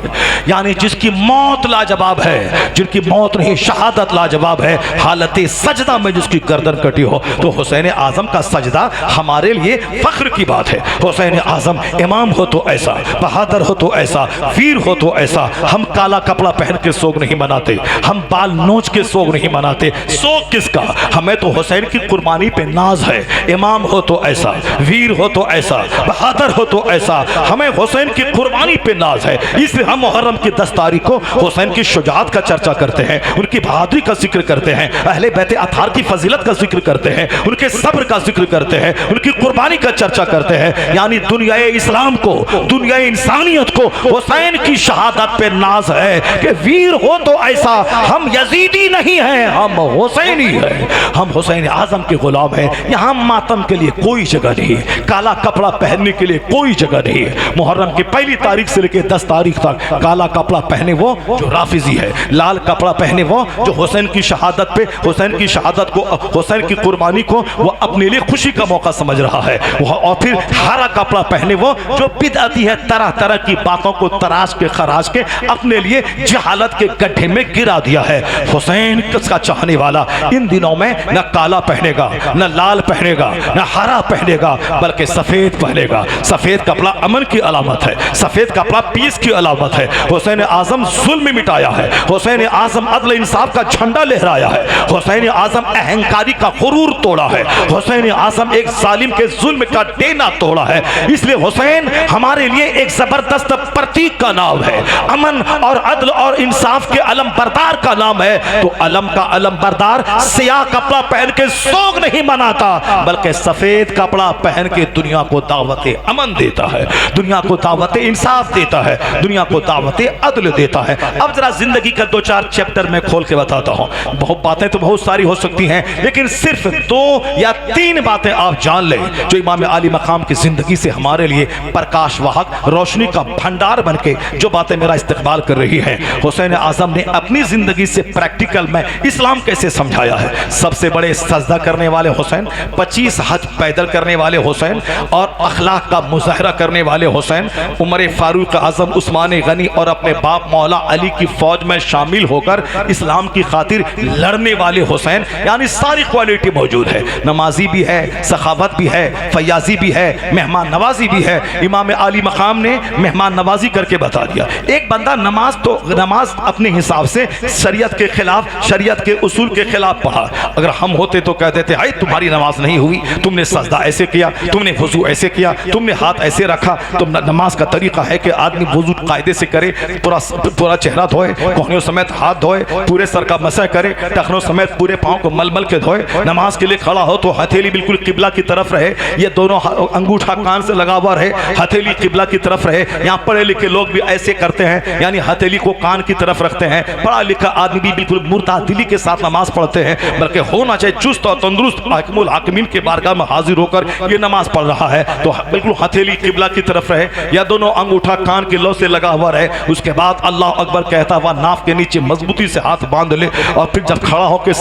यानी जिसकी मौत लाजवाब है, जिनकी मौत नहीं शहादत लाजवाब है, हालत सजदा में जिसकी गर्दन कटी हो। तो हुसैन आजम का सजदा हमारे लिए फख्र की बात है। हुसैन आजम इमाम हो तो ऐसा, बहादुर हो तो ऐसा, वीर हो तो ऐसा। हम काला कपड़ा पहन के सोग नहीं मनाते, हम बाल नोच के सोग नहीं मनाते। सोग किसका? हमें तो हुसैन की कुर्बानी पे नाज है। इमाम हो तो ऐसा, वीर हो तो ऐसा, बहादुर हो तो ऐसा, हमें हुसैन की कुर्बानी पे नाज है। इसलिए हम मुहर्रम की 10 तारीख को हुसैन की शुजाअत का चर्चा करते हैं, उनकी बहादुरी का जिक्र करते हैं, अहले बैत अतार की फजीलत का जिक्र करते हैं, उनके सब्र का जिक्र करते हैं, उनकी कुर्बानी का चर्चा करते हैं। यानी दुनिया इस्लाम को, दुनिया इंसानियत को हुसैन की शहादत पे नाज है कि वीर हो तो ऐसा, हम यजीदी नहीं हैं, हम हुसैनी हैं, हम हुसैन आजम के गुलाम हैं। यहाँ मातम के लिए कोई जगह नहीं, काला कपड़ा पहनने के लिए कोई जगह नहीं है। मुहर्रम की 1 तारीख से लेकर 10 तारीख तक काला कपड़ा पहने वो जो राफिजी है, लाल कपड़ा पहने वो जो हुसैन की शहादत पे, हुसैन की शहादत को, हुसैन की कुर्बानी को वो अपने लिए खुशी का मौका समझ रहा है। और फिर हरा कपड़ा पहने वो जो बिदअती है, तरह तरह की बातों को तराश के खराश के अपने लिए जहालत के गड्ढे में गिरा दिया है। हुसैन का चाहने वाला इन दिनों में न काला पहनेगा, न लाल पहनेगा, न हरा पहनेगा, बल्कि सफेद पहनेगा। सफेद कपड़ा अमन की अलामत है, सफेद कपड़ा पीस की अलामत है। हुसैन आजम जुल्म मिटाया है, हुसैन आजम अदल इंसाफ का झंडा लहराया है, हुसैन आजम अहंकारी का गुरूर तोड़ा है, हुसैन आजम एक जालिम के जुल्म का डेना तोड़ा है। इसलिए हुसैन हमारे लिए एक जबरदस्त प्रतीक का नाम है, अमन और अदल और इंसाफ के अलम बरदार का नाम है। तो अलम का अलम बरदार सियाह कपड़ा पहन के सोग नहीं मनाता, बल्कि सफेद कपड़ा पहन के दुनिया को दावत अमन देता है, दुनिया को दावत इंसाफ देता है, दुनिया को दावत अदल देता है। अब जरा जिंदगी का 2-4 चैप्टर में खोल के बताता हूं। बहुत बातें तो बहुत सारी हो सकती हैं, लेकिन सिर्फ 2 या 3 बातें आप जान लें जो इमाम अली आली मकाम की ज़िंदगी से हमारे लिए प्रकाश वाहक, रोशनी का भंडार बन के जो बातें मेरा इस्तेक़बाल कर रही है। हुसैन आज़म ने अपनी ज़िंदगी से प्रैक्टिकल में इस्लाम कैसे समझाया है। सबसे बड़े सजदा करने वाले हुसैन, 25 हज पैदल करने वाले हुसैन और अखलाक का मुजाहरा करने वाले हुसैन, उमर फारूक आज़म, उस्मान गनी और अपने बाप मौला अली की फ़ौज में शामिल होकर इस्लाम की खातिर लड़ने वाले हुसैन, यानी सारी क्वालिटी मौजूद है। नमाजी भी है, सखावत भी है, फयाजी भी है, मेहमान नवाजी भी है। इमाम आली मकाम ने मेहमान नवाजी करके बता दिया। एक बंदा नमाज अपने हिसाब से शरीयत के खिलाफ, शरीयत के उसूल के खिलाफ पढ़ा, अगर हम होते तो कह देते हाय तुम्हारी नमाज नहीं हुई, तुमने सजदा ऐसे किया, तुमने वुजू ऐसे किया, तुमने हाथ ऐसे रखा। तो नमाज का तरीका है कि आदमी वुजू कायदे से करे, पूरा चेहरा धोए, कोहनियों समेत हाथ धोए, पूरे सर का मसह करे, टखनों समेत पूरे पाँव को मल के धोए। नमाज के लिए खड़ा हो तो हथेली बिल्कुल किबला की तरफ रहे, ये दोनों अंगूठा कान से लगा हुआ रहे, हथेली किबला की तरफ रहे। यहाँ पढ़े लिखे लोग भी ऐसे करते हैं, यानी हथेली को कान की तरफ रखते हैं। पढ़ा लिखा आदमी भी बिल्कुल मुर्तादिली के साथ नमाज पढ़ते हैं, बल्कि होना चाहिए चुस्त और तंदुरुस्त, हाकिमुल हाकिमीन के बारगाह में हाजिर होकर ये नमाज पढ़ रहा है तो बिल्कुल हथेली किबला की तरफ रहे, या दोनों अंगूठा कान के लौ से लगा हुआ रहे। उसके बाद अल्लाह अकबर कहता हुआ नाफ के नीचे मजबूती से हाथ बांध ले, और फिर जब खड़ा होकर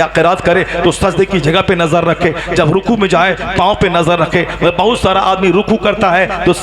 क़िरात करे तो सजदे की जगह पे नजर रखे, जब रुकू में जाए पाँव पे नजर रखे। बहुत सारा आदमी रुकू करता है तो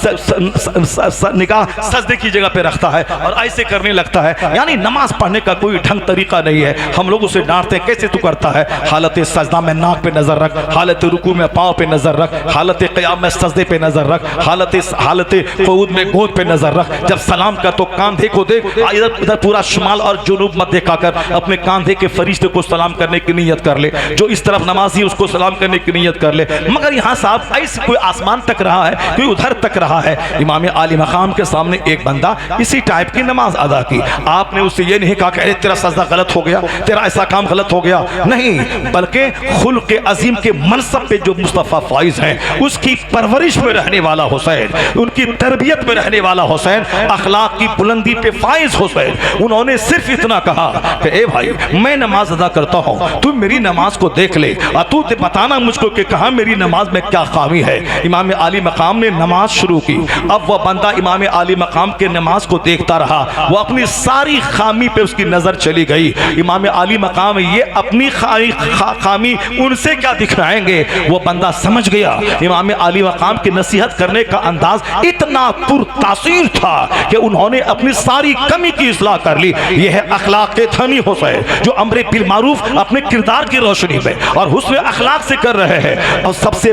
निगाह सजदे की जगह पे रखता है और ऐसे करने लगता है, यानी नमाज पढ़ने का कोई ढंग तरीका नहीं है। हम लोग उसे डांटते हैं, कैसे तू करता है? हालत सजदा में नाक पे नजर रख, हालत रुकू में पाँव पे नजर रख, हालत क़याम में सजदे पे नजर रख, हालत क़ऊद में गोद पे नजर रख। जब सलाम कर तो कांधे को देख, इधर पूरा शुमाल और जुनूब मत देखा कर, अपने कांधे के फरिश्ते को सलाम करने की नीयत कर ले, जो इस तरफ नमाजी उसको सलाम करने की नीयत कर ले। मगर यहाँ साहब ऐसे कोई आसमान तक रहा है, कोई उधर तक रहा है। इमाम आली मकाम के सामने एक बंदा इसी टाइप की नमाज अदा की, आपने उससे ये नहीं कहा कि अरे तेरा सजदा गलत हो गया, तेरा ऐसा काम गलत हो गया, नहीं, बल्कि खुल्क़ अज़ीम के मनसब पे जो मुस्तफ़ा फाइज हैं, उसकी परवरिश में रहने वाला हुसैन, उनकी तरबियत में रहने वाला हुसैन, अखलाक की बुलंदी पे फाइज हुसैन, उन्होंने सिर्फ इतना कहा कि ए भाई मैं नमाज अदा करता हूँ, तू मेरी नमाज को देख ले और तू बताना मुझको कि कहाँ मेरी नमाज में क्या खामी है। इमाम आली मकाम ने नमाज शुरू की। अब वह बंदा इमाम आली मकाम के नमाज को देखता रहा, वो अपनी सारी खामी पे उसकी नजर चली गई। इमाम आली मकाम ये अपनी खामी उनसे क्या दिखलाएंगे, वो बंदा समझ गया। इमाम आली मकाम की नसीहत करने का अंदाज इतना पुरतासीर था कि उन्होंने अपनी सारी कमी की इस्लाह कर ली। यह है अखलाक के धनी हुसैन, जो अम्र बिल मारूफ अपने किरदार की रोशनी में और हुस्न अखलाक से कर रहे हैं। और सबसे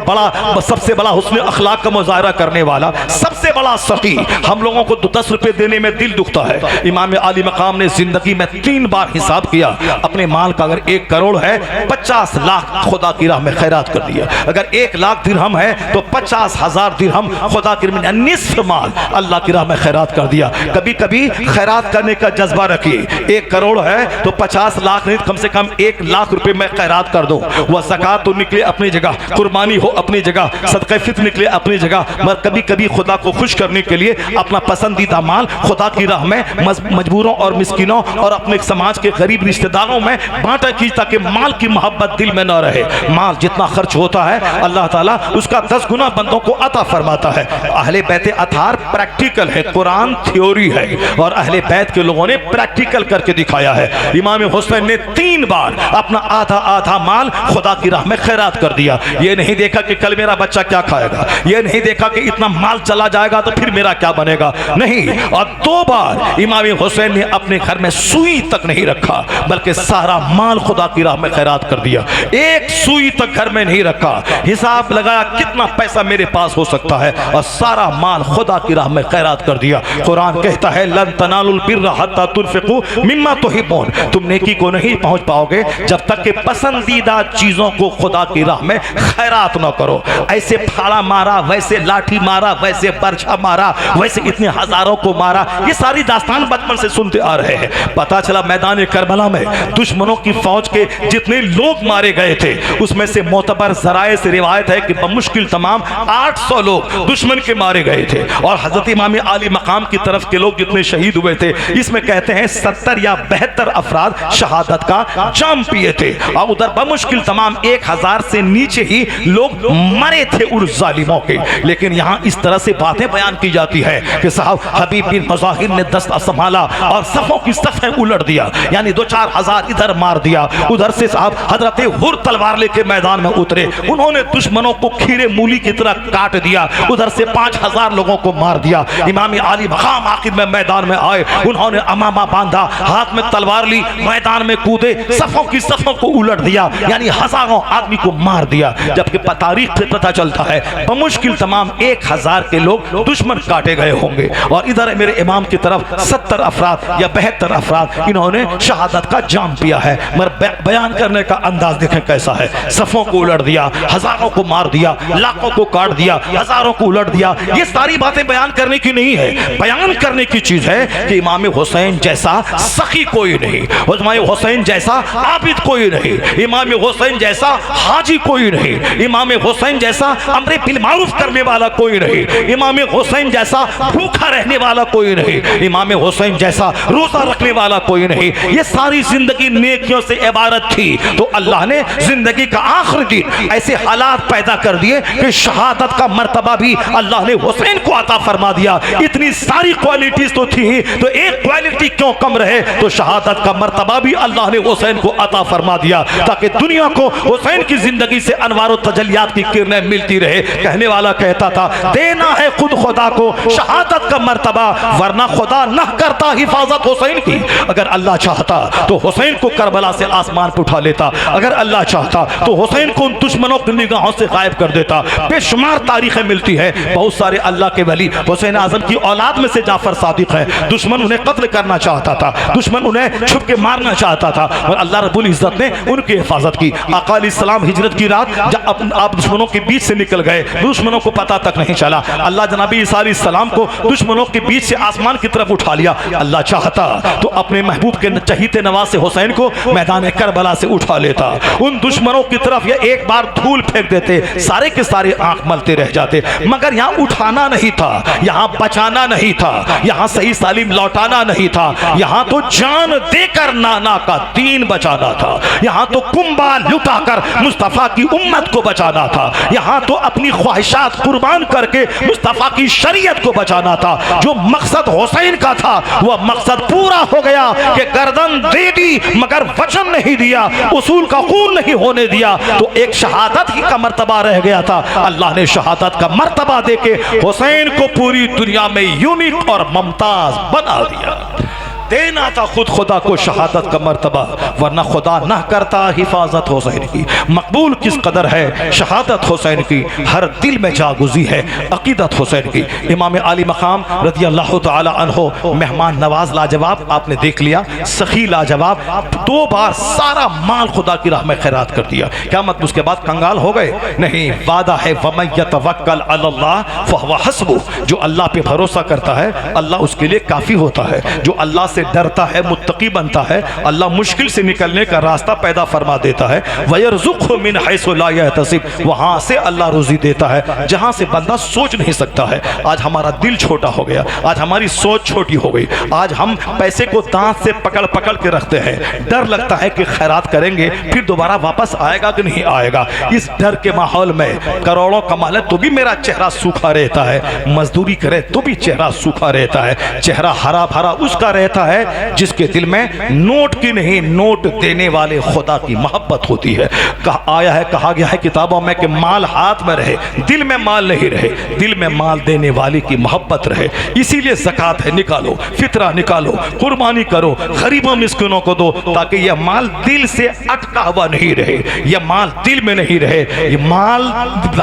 बड़ा हुस्न अखलाक का मुजाहरा करने वाला, सबसे बड़ा सखी, हम लोगों को 10 रुपए देने में दिल दुखता है। इमाम आली मकाम ने जिंदगी में 3 बार हिसाब किया, अपने माल का अगर 1 करोड़ है 50 लाख खुदा की राह में खैरात कर दिया, अगर 1 लाख दिरहम है तो 50,000 दिरहम खुदा की राह में, निस्फ माल अल्लाह की राह में खैरात कर दिया। कभी कभी खैरात करने का जज्बा रखिए, 1 करोड़ है तो 50 लाख नहीं, कम से कम 1 लाख रुपए में खैरात कर दो। वह ज़कात तो निकले अपनी जगह, कुर्बानी हो अपनी जगह, सदक़े फित्र निकले अपनी जगह, मगर कभी कभी खुदा को खुश करने के लिए अपना पसंदीदा माल खुदा की राह में मजबूरों और मिस्किनों और अपने समाज के गरीब रिश्तेदारों में बांटा कीजिए, ताकि माल की मोहब्बत दिल में न रहे। माल जितना खर्च होता है अल्लाह ताला उसका 10 गुना बंदों को अता फरमाता है। अहले बैत अतार प्रैक्टिकल है, कुरान थ्योरी है, और अहले बैत के लोगों ने प्रैक्टिकल करके दिखाया है। इमाम हुसैन ने 3 बार अपना आधा माल खुदा की राह में खैरात कर दिया। ये नहीं देखा कि कल मेरा बच्चा क्या खाएगा, ये नहीं देखा कि इतना माल चला जाएगा तो फिर मेरा क्या बनेगा, नहीं। और 2 बार इमाम हुसैन ने अपने घर में सुई तक नहीं रखा, बल्कि सारा माल खुदा की राह में खैरात कर दिया। 1 सुई तक घर में नहीं रखा, हिसाब लगाया कितना पैसा मेरे पास हो सकता है, और सारा माल खुदा की राह में खैरात कर दिया। कुरान कहता है लन तनालुल बिर्रा हत्ता तुनफिकू मिम्मा तुहिब्बून, तुम नेकी को नहीं पहुंच पाओगे जब तक कि पसंदीदा चीजों को खुदा की राह में खैरात न करो। ऐसे फाड़ा मारा, वैसे लाठी मारा, वैसे बरछा मारा, वैसे इतने हजारों को मारा, ये सारी दास्तान बचपन से सुनते आ रहे हैं। पता चला मैदान करबला में दुश्मनों की फौज के जितने लोग मारे गए थे, उसमें से मोतबर जराए से रिवायत है कि बमुश्किल तमाम 800 लोग दुश्मन के मारे गए थे, और हजरत इमाम आली मकाम की तरफ के लोग जितने शहीद हुए थे, इसमें कहते हैं 70 या 72 अफराद शहादत का जाम पिए थे, और उधर बमुश्किल तमाम 1000 से नीचे ही लोग मरे किनारे थे उन जालिमों के। लेकिन यहाँ इस तरह से बातें बयान की जाती है कि साहब हबीब बिन मुज़ाहिर ने दस्ता संभाला और सफ़ों की सफ़ें उलट दिया, यानी 2-4 हज़ार इधर मार दिया, उधर से साहब हजरत हुर तलवार लेके मैदान में उतरे, उन्होंने दुश्मनों को खीरे मूली की तरह काट दिया, उधर से 5000 लोगों को मार दिया। इमाम आली मकाम आखिर में मैदान में आए, उन्होंने अमामा बांधा, हाथ में तलवार ली, मैदान में कूदे, सफ़ों की सफ़ों को उलट दिया, यानी हजारों आदमी को मार दिया। जबकि तारीख से पता चलता है बमुश्किल तमाम 1000 के लोग दुश्मन काटे गए होंगे। और इधर मेरे इमाम की तरफ 70 अफराद या 72 अफराद इन्होंने शहादत का जाम पिया है। मगर बयान करने का अंदाज देखें कैसा है, सफ़ों को उलट दिया, हजारों को मार दिया, लाखों को काट दिया, हजारों को उलट दिया। ये सारी बातें बयान करने की नहीं है, बयान करने की चीज है कि इमाम हुसैन जैसा सखी कोई नहीं, इमाम हुसैन जैसा आबिद कोई नहीं, इमाम हुसैन जैसा हाजी कोई नहीं, इमाम हुसैन जैसा अमरे बिल मारूफ करने वाला कोई नहीं, इमाम हुसैन जैसा भूखा रहने वाला कोई नहीं, इमाम हुसैन जैसा रोजा रखने वाला कोई नहीं। ये सारी जिंदगी नेकियों से इबारत थी, तो अल्लाह ने जिंदगी का आखिरी दिन ऐसे हालात पैदा कर दिए कि शहादत का मर्तबा भी अल्लाह ने हुसैन को अता फरमा दिया। इतनी सारी क्वालिटीज तो थी, तो एक क्वालिटी क्यों कम रहे, तो शहादत का मर्तबा भी अल्लाह ने हुसैन को अता फरमा दिया, ताकि दुनिया को हुसैन की जिंदगी से अनवार और तजलियात की किरणें मिलती रहे। कहने वाला कहता था, देना है खुद खुदा को शहादत का मर्तबा, वरना खुदा न करता हिफाजत हुसैन की। अगर अल्लाह चाहता तो हुसैन को करबला से आसमान पर उठा लेता, अगर अल्लाह चाहता तो हुसैन को उन दुश्मनों की निगाहों से गायब कर देता। बेशुमार तारीखें मिलती है, बहुत सारे अल्लाह के वली हुसैन आजम की औलाद में से जाफर सादिक है, दुश्मन उन्हें कत्ल करना चाहता था, दुश्मन उन्हें छुप के मारना चाहता था, और अल्लाह रब्बुल इज्जत ने उनकी हिफाजत की। आका अलैहिस्सलाम हिजरत की रात जब आप दुश्मनों के बीच से निकल गए, दुश्मनों को पता तक नहीं चला, अल्लाह जनाबी ईसा अलैहिस्सलाम को दुश्मनों के बीच से आसमान की तरफ उठा लिया। अल्लाह चाहता तो अपने महबूब के चहीते नवाज से हुसैन को मैदान करबला से उठा लेता, उन दुश्मनों की तरफ ये एक बार धूल फेंक देते, सारे के सारे आंख मलते रह जाते। मगर यहाँ उठाना नहीं था, यहाँ बचाना नहीं था, यहाँ सही सालिम लौटाना नहीं था, यहाँ तो जान देकर नाना का दीन बचाना था, यहाँ तो कुंबा लुटाकर मुस्तफा की उम्मत को बचाना था, यहाँ तो अपनी ख्वाहिशात कुर्बान करके मुस्तफा की शरीयत को बचाना था। जो मकसद हुसैन का था वह मकसद पूरा हो गया कि गर्दन दे दी मगर वचन नहीं दिया, उसूल का खून नहीं होने दिया, तो एक शहादत ही का मर्तबा रह गया था। अल्लाह ने शहादत का मर्तबा देके हुसैन को पूरी दुनिया में यूनिक और मुमताज बना दिया। देना था खुद खुदा को शहादत का मर्तबा, वरना खुदा ना करता हिफाजत हुसैन की। मकबूल किस कदर है शहादत हुसैन की, हर दिल में जागुजी है अकीदत हुसैन की। इमाम आली मकाम रज़ी अल्लाह तआला अन्हो मेहमान नवाज लाजवाब, आपने देख लिया, सखी लाजवाब, 2 बार सारा माल खुदा की राह में खैरात कर दिया। क्या मतलब उसके बाद कंगाल हो गए? नहीं, वादा है वमन यतवक्कल अलल्लाह फहुव हस्बुह, जो अल्लाह पे भरोसा करता है अल्लाह उसके लिए काफी होता है। जो अल्लाह से डरता है मुत्तकी बनता है, अल्लाह मुश्किल से निकलने का रास्ता पैदा फरमा देता है। वयरज़ुक़हु मिन हैसु ला यहतसिब, वहां से अल्लाह रोजी देता है जहां से बंदा सोच नहीं सकता है। आज हमारा दिल छोटा हो गया, आज हमारी सोच छोटी हो गई, आज हम पैसे को दांत से पकड़ पकड़ के रखते हैं। डर लगता है कि खैरात करेंगे फिर दोबारा वापस आएगा कि नहीं आएगा। इस डर के माहौल में करोड़ों कमा ले तो भी मेरा चेहरा सूखा रहता है, मजदूरी करे तो भी चेहरा सूखा रहता है। चेहरा हरा भरा उसका रहता है जिसके दिल में नोट की नहीं, नोट देने वाले खुदा की मोहब्बत होती है। आया है, कहा गया है किताबों में कि माल हाथ में रहे, दिल में माल नहीं रहे, दिल में माल देने वाले की मोहब्बत रहे। इसीलिए ज़कात है, निकालो, फितरा निकालो, कुर्बानी करो, गरीबों मिस्किनों को दो, ताकि यह माल दिल से अटका हुआ नहीं रहे, यह माल दिल में नहीं रहे, यह माल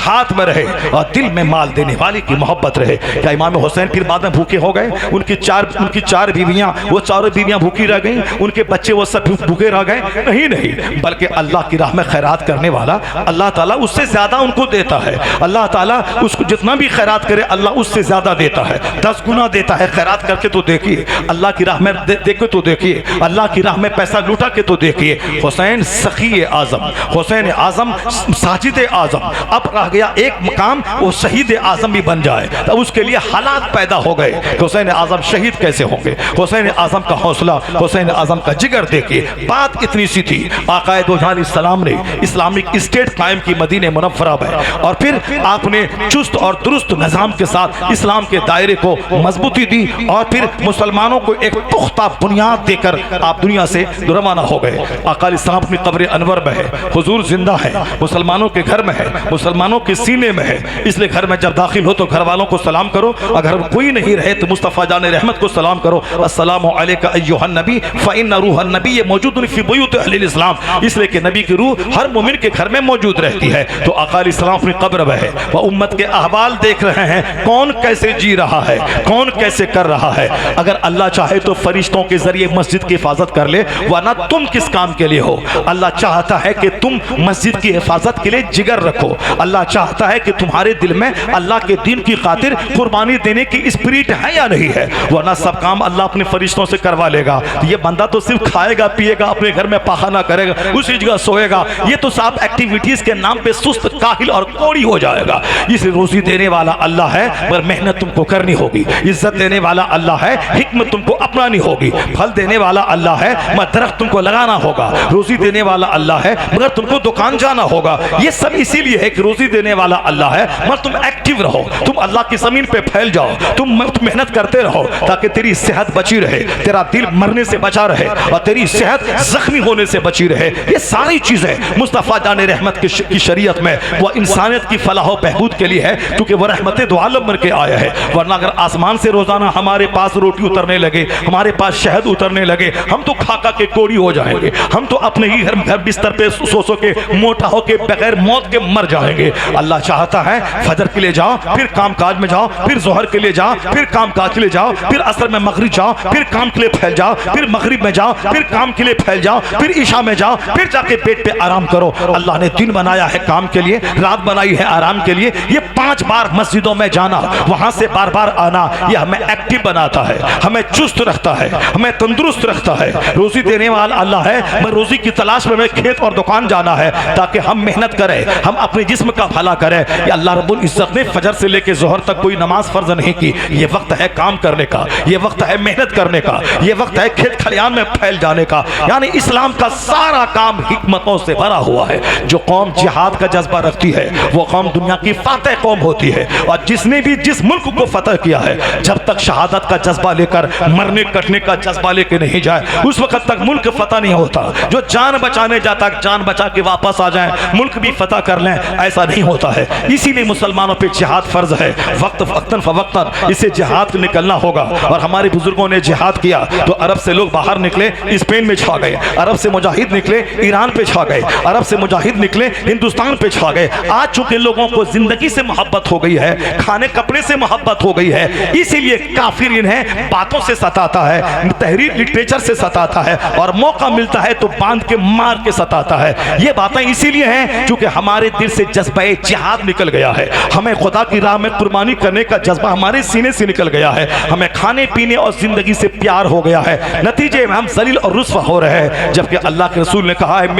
हाथ में रहे और दिल में माल देने वाले की मोहब्बत रहे। क्या इमाम हुसैन फिर बाद में भूखे हो गए? उनकी चार बीवियां, वो चारों बीवियां भूखी रह गईं, उनके बच्चे वो सब भूखे रह गए? नहीं, बल्कि अल्लाह की राह में खैरात करने वाला अल्लाह ताला उससे ज्यादा उनको देता है। अल्लाह ताला उसको जितना भी खैरात करे अल्लाह उससे ज्यादा देता है, 10 गुना देता है। खैरात करके तो देखिए, अल्लाह की राह में देखे तो देखिए, अल्लाह की राह में पैसा लूटा के तो देखिए। हुसैन सखी आजम, हुसैन आजम साजिद आजम, अब रह गया एक मकाम वो शहीद आजम भी बन जाए। तब उसके लिए हालात पैदा हो गए। हुसैन आजम शहीद कैसे होंगे? हुसैन आज़म का हौसला, हुसैन आज़म का जिगर देखिए। बात इतनी सी थी, आक़ाए दो जहान इस्लाम ने इस्लामिक स्टेट कायम की मदीने मुनव्वरा में, और फिर आपने चुस्त और दुरुस्त निज़ाम के साथ इस्लाम के दायरे को मजबूती दी, और फिर मुसलमानों को एक पुख्ता बुनियाद देकर आप दुनिया से रवाना हो गए। आक़ा इस्लाम अपनी कब्र अनवर में है, हुजूर जिंदा है, मुसलमानों के घर में है, मुसलमानों के सीने में है। इसलिए घर में जब दाखिल हो तो घर वालों को सलाम करो, अगर कोई नहीं रहे तो मुस्तफ़ा जान रहमत को सलाम करो, अस्सलामु अलैका अय्युहन नबी फ़इन्न रूहन नबी मौजूदुन फ़ी बुयूत अहलिल इस्लाम, इसलिए कि नबी की रूह हर मोमिन के घर में मौजूद रहती है। तो आक़ा इस्लाम अपनी कब्र में है, वह उम्मत के अहवाल देख रहे हैं, कौन कैसे जी रहा है, कौन कैसे कर रहा है। अगर अल्लाह चाहे तो फरिश्तों के जरिए मस्जिद की हिफाजत कर ले, वरना तुम किस काम के लिए हो। अल्लाह चाहता है कि तुम मस्जिद की हिफाजत के लिए जिगर रखो, अल्लाह चाहता है कि तुम्हारे दिल में अल्लाह के दीन की खातिर कुर्बानी देने की स्पिरिट है या नहीं है, वरना सब काम अल्लाह अपने फरिश्तों से करवा लेगा। ये बंदा तो सिर्फ खाएगा पिएगा, अपने घर में पाखाना करेगा, उसी जगह सोएगा, ये तो साफ एक्टिविटीज के नाम पे सुस्त काहिल और कोड़ी हो जाएगा। इसे रोजी देने वाला अल्लाह है, पर मेहनत तुमको करनी होगी। इज्जत देने वाला अल्लाह है, हिकमत तुमको अपनानी होगी। फल देने वाला अल्लाह है, मगर दरख्त तुमको लगाना होगा। रोजी देने वाला अल्लाह है, मगर तुमको दुकान जाना होगा। ये सब इसीलिए है कि रोजी देने वाला अल्लाह है, मगर तुम एक्टिव रहो, तुम अल्लाह की जमीन पे फैल जाओ, तुम मेहनत करते रहो, ताकि तेरी सेहत बची रहे, तेरा दिल मरने से बचा रहे, और तेरी सेहत जख्मी होने से बची रहे। ये सारी चीजें मुस्तफ़ा जान रहमत की शरीयत में वह इंसानियत की फलाह बहबूद के लिए है, क्योंकि वह रहमत दो आलम बन के आया है। वरना अगर आसमान से रोजाना हमारे पास रोटी उतरने लगे, हमारे पास शहद उतरने लगे, हम तो खाका के कोड़ी हो जाएंगे, हम तो अपने ही घर बिस्तर पे सो के मोटा होके बगैर मौत के मर जाएंगे। अल्लाह चाहता है फजर के लिए जाओ, फिर काम काज में जाओ, फिर जोहर के लिए जाओ, फिर काम काज के लिए जाओ, फिर असर में मगरिब जाओ, फिर काम के लिए फैल जाओ, फिर मगरिब में जाओ, फिर काम के लिए फैल जाओ, फिर ईशा में जाओ, फिर जाके पेट पे आराम करो। अल्लाह ने दिन बनाया है काम के लिए, रात बनाई है आराम के लिए। ये 5 बार मस्जिदों में जाना, वहां से बार बार आना, यह हमें एक्टिव बनाता है, हमें चुस्त रखता है, हमें तंदुरुस्त रखता है। रोजी देने वाला अल्लाह है, मैं रोजी की तलाश में हमें खेत और दुकान जाना है, ताकि हम मेहनत करें, हम अपने जिस्म का भला करें। ये अल्लाह रब्बुल इज्जत ने फजर से लेकर जोहर तक कोई नमाज फर्ज नहीं की। ये वक्त है काम करने का, ये वक्त है मेहनत करने का, ये वक्त है खेत खलियान में फैल जाने का। यानी इस्लाम का सारा काम हिकमतों से भरा हुआ है। जो कौम जिहाद का जज्बा रखती है, वो कौम दुनिया की फातह कौम होती है। और जिसने भी जिस मुल्क को फतह किया है, जब तक शहादत का जज्बा लेकर, मरने कटने का जज्बा लेकर नहीं जाए, उस वक्त तक मुल्क फतह नहीं होता। जो जान बचाने जाता, जान बचा के वापस आ जाए, मुल्क भी फतह कर लें, ऐसा नहीं होता है। इसीलिए मुसलमानों पे जिहाद फर्ज है, वक्त वक्तन फवक्तन इसे जिहाद निकलना होगा। और हमारे बुजुर्गों ने जिहाद किया तो अरब से लोग बाहर निकले, स्पेन में छा गए, अरब से मुजाहिद निकले ईरान पे छा गए, अरब से मुजाहिद निकले हिंदुस्तान पे छा गए। आज चूंकि लोगों को जिंदगी से मोहब्बत हो गई है, खाने कपड़े से मोहब्बत हो गई है, इसीलिए काफिर इन्हें बातों से सताता है, तहरीर लिटरेचर से सताता है, और मौका मिलता है तो बांध के मार के सताता है। ये बातें इसीलिए हैं क्योंकि हमारे दिल से जज्बा जिहाद निकल गया है, हमें खुदा की राह में कुर्बानी करने का जज्बा हमारे सीने से निकल गया है, हमें खाने पीने और जिंदगी से प्यार हो गया है। नतीजे में हम जलील और रुस्वा हो रहे हैं, जबकि अल्लाह के रसूल ने कहा है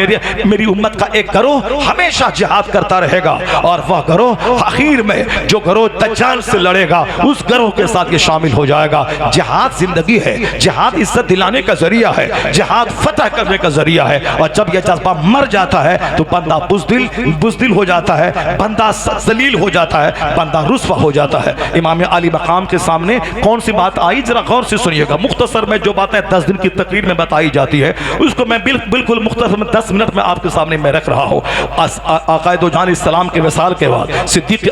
मेरी उम्मत का एक गिरोह हमेशा जिहाद करता रहेगा, और वह गिरोह आखिर में जो गिरोह दज्जाल से लड़ेगा, उस गिरोह के साथ ये शामिल हो जाएगा। जिहाद जिंदगी है, जिहाद इज्जत दिलाने का जरिया है, जिहाद फतह करने का जरिया है। और जब यह जज्बा मर जाता है तो बंदा बुज़दिल हो जाता है, बंदा जलील हो जाता है, बंदा रुस्वा हो जाता है। इमाम अली मकाम के सामने कौन सी बात आई, जरा गौर से सुनिएगा। मुख्तसर में जो बातें 10 दिन की तकरीर में बताई जाती है, उसको मैं बिल्कुल मुख्तसर में 10 मिनट में आपके सामने मैं रख रहा हूँ। आक़ाए दो जहान इस्लाम के विसाल के बाद सिद्दीक़